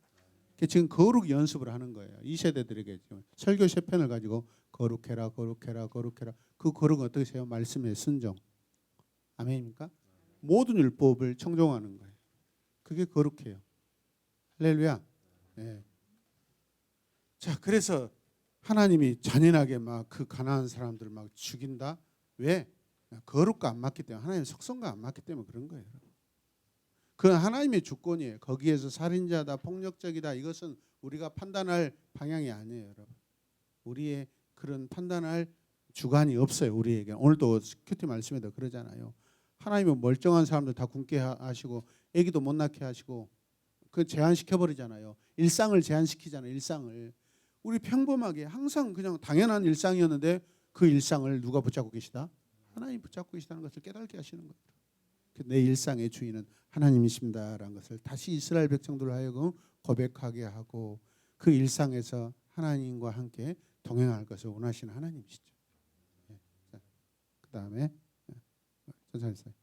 지금 거룩 연습을 하는 거예요. 이 세대들에게 지금 설교 세 편을 가지고 거룩해라, 거룩해라, 거룩해라. 그 거룩은 어떻게 해요? 말씀의 순종. 아멘입니까? 모든 율법을 청종하는 거예요. 그게 거룩해요. 할렐루야. 네. 자, 그래서 하나님이 잔인하게 막 그 가난한 사람들을 막 죽인다. 왜? 거룩과 안 맞기 때문에, 하나님의 속성과 안 맞기 때문에 그런 거예요. 그건 하나님의 주권이에요. 거기에서 살인자다, 폭력적이다, 이것은 우리가 판단할 방향이 아니에요, 여러분. 우리의 그런 판단할 주관이 없어요, 우리에게. 오늘도 큐티 말씀에도 그러잖아요. 하나님은 멀쩡한 사람들 다 굶게 하시고 아기도 못 낳게 하시고 그 제한시켜 버리잖아요. 일상을 제한시키잖아요, 일상을. 우리 평범하게 항상 그냥 당연한 일상이었는데 그 일상을 누가 붙잡고 계시다? 하나님이 붙잡고 계시다는 것을 깨닫게 하시는 거예요. 내 일상의 주인은 하나님이십니다라는 것을 다시 이스라엘 백성들로 하여금 고백하게 하고 그 일상에서 하나님과 함께 동행할 것을 원하시는 하나님이시죠. 그 다음에 천천히 써요.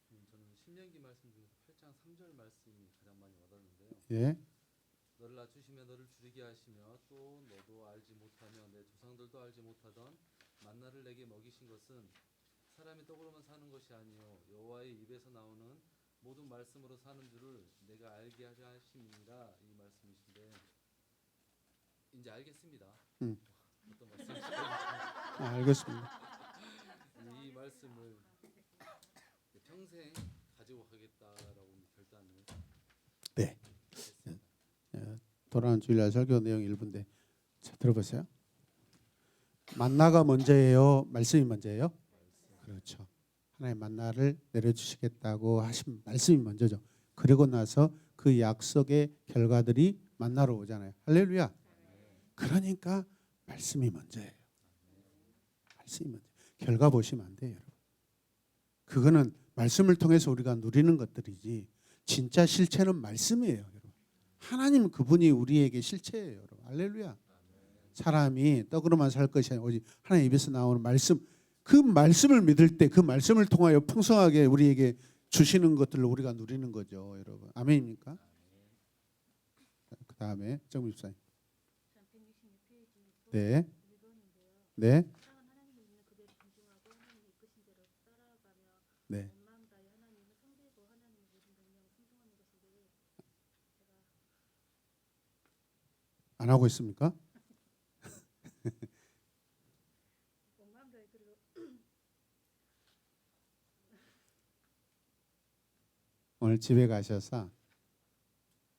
저는 신명기 말씀 중에서 8장 3절 말씀이 가장 많이 와닿는데요. 예, 너를 낮추시며 너를 줄이게 하시며 또 너도 알지 못하며 내 조상들도 알지 못하던 만나를 내게 먹이신 것은 사람이 떡으로만 사는 것이 아니요 여호와의 입에서 나오는 모든 말씀으로 사는 줄을 내가 알게 하려 하심이니라. 이 말씀이신데 이제 알겠습니다. 어떤 말씀이신지. 알겠습니다. 이 말씀을 평생 가지고 가겠다라고 결단을 네. 했습니다. 돌아온 주일날 설교 내용 일부인데 자, 들어보세요. 만나가 먼저예요? 말씀이 먼저예요? 그렇죠. 하나님 만나를 내려주시겠다고 하신 말씀이 먼저죠. 그러고 나서 그 약속의 결과들이 만나러 오잖아요. 할렐루야. 그러니까 말씀이 먼저예요. 말씀이 먼저. 결과 보시면 안 돼요, 여러분. 그거는 말씀을 통해서 우리가 누리는 것들이지 진짜 실체는 말씀이에요, 여러분. 하나님 그분이 우리에게 실체예요, 여러분. 할렐루야. 사람이 떡으로만 살 것이 아니라 오직 하나님 입에서 나오는 말씀, 그 말씀을 믿을 때 그 말씀을 통하여 풍성하게 우리에게 주시는 것들을 우리가 누리는 거죠, 여러분. 아멘입니까? 그 다음에 정립사님. 166페이지 네, 1번인데요. 네, 사랑은 하나님을 믿는 그대로 존중하고 하나님이 이끄신 대로 따라가며 네. 온 마음 다해 하나님을 섬기고 하나님의 모든 명령을 순종하는 것인데 제가 안 하고 있습니까? 온 마음 다해 그리고 오늘 집에 가셔서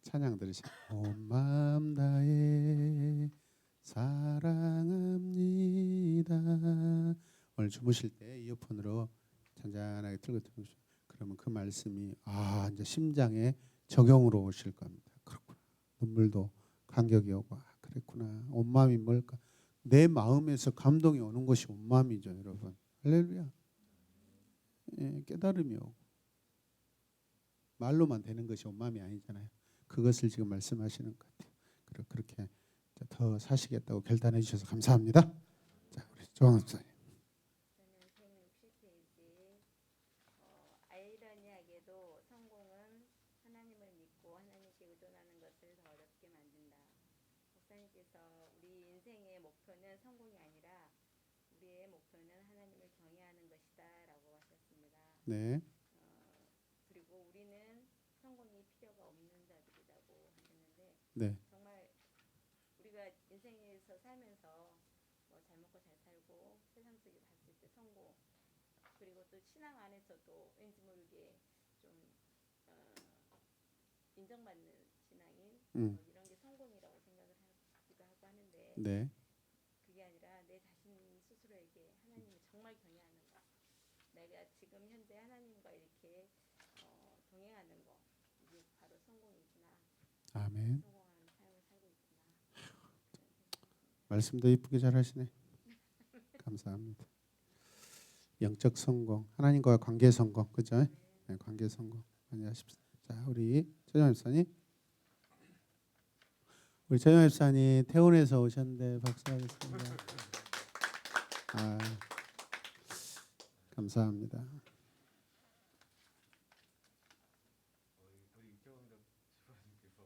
찬양 들으세요. 온 마음 다해 사랑합니다. 오늘 주무실 때 이어폰으로 잔잔하게 틀고 들으시면 그러면 그 말씀이 이제 심장에 적용으로 오실 겁니다. 그렇구나. 눈물도 감격이 오고 그랬구나. 온 마음이 뭘까? 내 마음에서 감동이 오는 것이 온 마음이죠, 여러분. 할렐루야. 예, 깨달음이 오고 말로만 되는 것이 온 마음이 아니잖아요. 그것을 지금 말씀하시는 것 같아요. 그렇게 더 사시겠다고 결단해 주셔서 감사합니다. 자, 우리 조항 목사님. 저는 160페이지 아이러니하게도 성공은 하나님을 믿고 하나님께 의존하는 것을 더 어렵게 만든다. 목사님께서 우리 인생의 목표는 성공이 아니라 우리의 목표는 하나님을 경외하는 것이다라고 하셨습니다. 네, 그리고 우리는 성공이 필요가 없는 자들이라고 하셨는데 네, 정말 우리가 인생에서 살면서 뭐 잘 먹고 잘 살고 세상 속에 봤을 때 성공 그리고 또 신앙 안에서도 왠지 모르게 좀 인정받는 신앙인 뭐 이런 게 성공이라고 생각을 하기도 하고 하는데 네, 그게 아니라 내 자신 스스로에게 하나님을 정말 경외하는 것 내가 지금 현재 하나님과 이렇게 동행하는 거 이게 바로 성공이구나 아멘. 성공하는 삶을 살고 있구나 말씀도 이쁘게 잘하시네. 감사합니다. 영적 성공, 하나님과의 관계 성공, 그죠? 네, 관계 성공 많이 하십시오. 자, 우리 최정 집사님. 우리 최정 집사님 태원에서 오셨는데 박수하겠습니다. 감사합니다. 우리 이경덕 집사님께서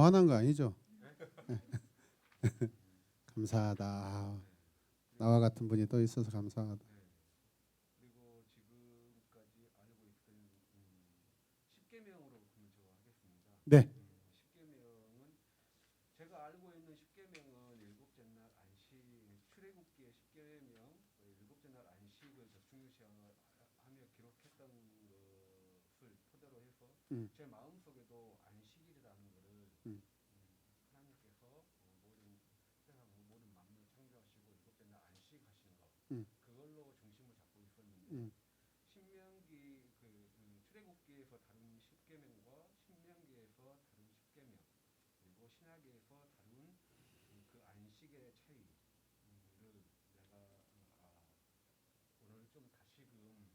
화난 거 아니죠? 감사하다. 나와 같은 분이 또 있어서 감사하다. 그리고 지금까지 알고 있던 10계명으로 먼저 하겠습니다. 네. 10계명은 제가 알고 있는 10계명은 일곱째 날 안식, 출애굽기의 10계명, 일곱째 날 안식을 더 중요시하며 기록했던 것을 토대로 해서 제 마음속에도 안식일이라는 것을 하나님께서 모든 만물을 창조하시고 일곱째 날 안식하신 것 그걸로 중심을 잡고 있었는데 신명기 출애굽기에서 다룬 10계명과 신명기에서 다룬 10계명 그리고 신약에서 다룬 그 안식의 차이를 내가 오늘 좀 다시금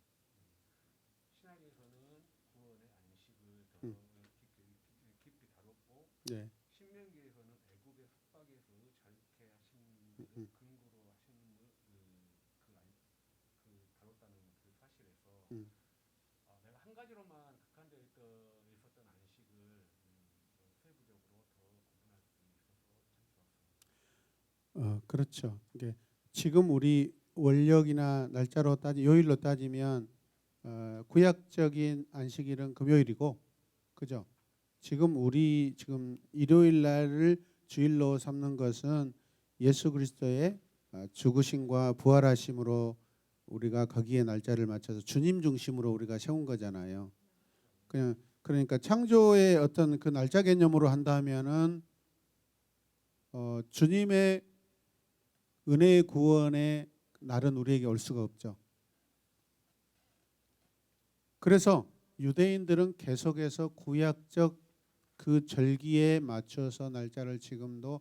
신약에서는 구원의 안식을 더 깊이 다뤘고 네. 신명기에서는 애굽의 속박에서 자유케 하신 것을 근거로 하시는 다뤘다는 그 사실에서 내가 한 가지로만 각한되어 있었던 안식을 세부적으로 더 구분할 수 있어서 참 좋았습니다. 그렇죠. 이게 지금 우리 월력이나 날짜로 요일로 따지면 구약적인 안식일은 금요일이고, 그죠? 지금 일요일 날을 주일로 삼는 것은 예수 그리스도의 죽으심과 부활하심으로 우리가 거기에 날짜를 맞춰서 주님 중심으로 우리가 세운 거잖아요. 그러니까 창조의 어떤 그 날짜 개념으로 한다면은 주님의 은혜의 구원의 날은 우리에게 올 수가 없죠. 그래서 유대인들은 계속해서 구약적 그 절기에 맞춰서 날짜를 지금도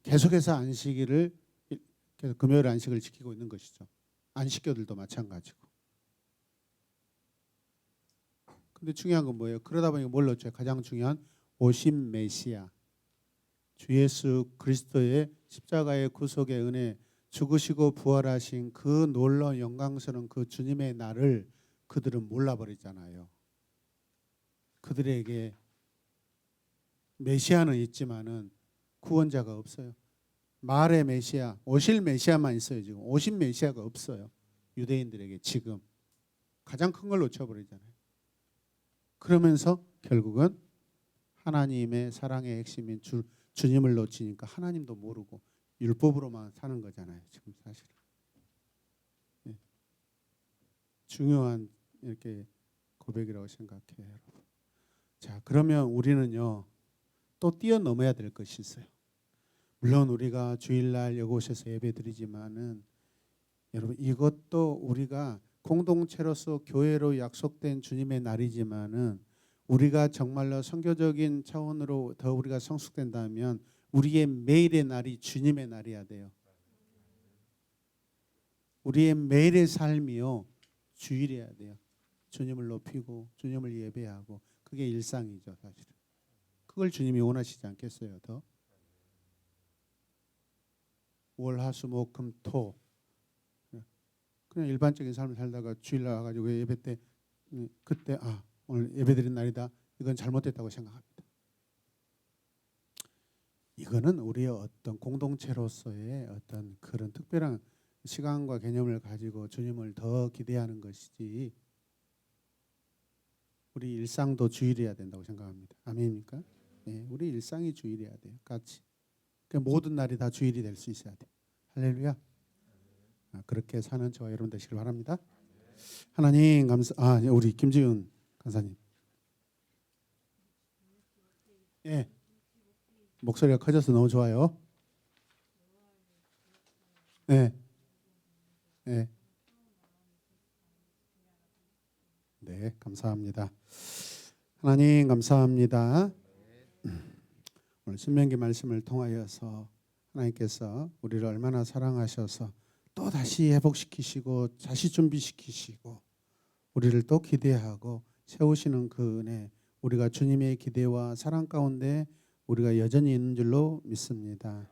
계속해서 안식일을 계속 금요일 안식을 지키고 있는 것이죠. 안식교들도 마찬가지고. 근데 중요한 건 뭐예요? 그러다 보니까 뭘 넣죠? 가장 중요한 오심 메시아, 주 예수 그리스도의 십자가의 구속의 은혜, 죽으시고 부활하신 그 놀라운 영광스러운 그 주님의 날을 그들은 몰라버리잖아요. 그들에게 메시아는 있지만은 구원자가 없어요. 말의 메시아, 오실 메시아만 있어요. 지금 오신 메시아가 없어요. 유대인들에게 지금 가장 큰 걸 놓쳐버리잖아요. 그러면서 결국은 하나님의 사랑의 핵심인 주님을 놓치니까 하나님도 모르고 율법으로만 사는 거잖아요. 지금 사실은. 예. 중요한 이렇게 고백이라고 생각해요, 여러분. 자, 그러면 우리는요 또 뛰어넘어야 될 것이 있어요. 물론 우리가 주일날 이곳에서 예배드리지만은 여러분 이것도 우리가 공동체로서 교회로 약속된 주님의 날이지만은 우리가 정말로 선교적인 차원으로 더 우리가 성숙된다면 우리의 매일의 날이 주님의 날이어야 돼요. 우리의 매일의 삶이요 주일이어야 돼요. 주님을 높이고 주님을 예배하고 그게 일상이죠, 사실은. 그걸 주님이 원하시지 않겠어요, 더? 월, 화, 수, 목, 금, 토. 그냥 일반적인 삶을 살다가 주일날 와가지고 예배 때 그때 오늘 예배드린 날이다. 이건 잘못됐다고 생각합니다. 이거는 우리의 어떤 공동체로서의 어떤 그런 특별한 시간과 개념을 가지고 주님을 더 기대하는 것이지 우리 일상도 주일이어야 된다고 생각합니다. 아멘입니까? 네, 우리 일상이 주일이어야 돼요. 같이. 그러니까 모든 날이 다 주일이 될 수 있어야 돼요. 할렐루야. 그렇게 사는 저와 여러분 되시길 바랍니다. 하나님 우리 김지은 간사님. 예. 목소리가 커져서 너무 좋아요. 네. 네. 네, 감사합니다. 하나님 감사합니다. 오늘 신명기 말씀을 통하여서 하나님께서 우리를 얼마나 사랑하셔서 또 다시 회복시키시고 다시 준비시키시고 우리를 또 기대하고 세우시는 그 은혜, 우리가 주님의 기대와 사랑 가운데 우리가 여전히 있는 줄로 믿습니다.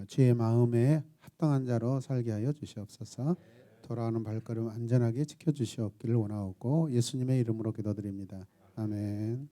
주의 마음에 합당한 자로 살게 하여 주시옵소서. 돌아오는 발걸음 안전하게 지켜주시옵기를 원하옵고 예수님의 이름으로 기도드립니다. 아멘.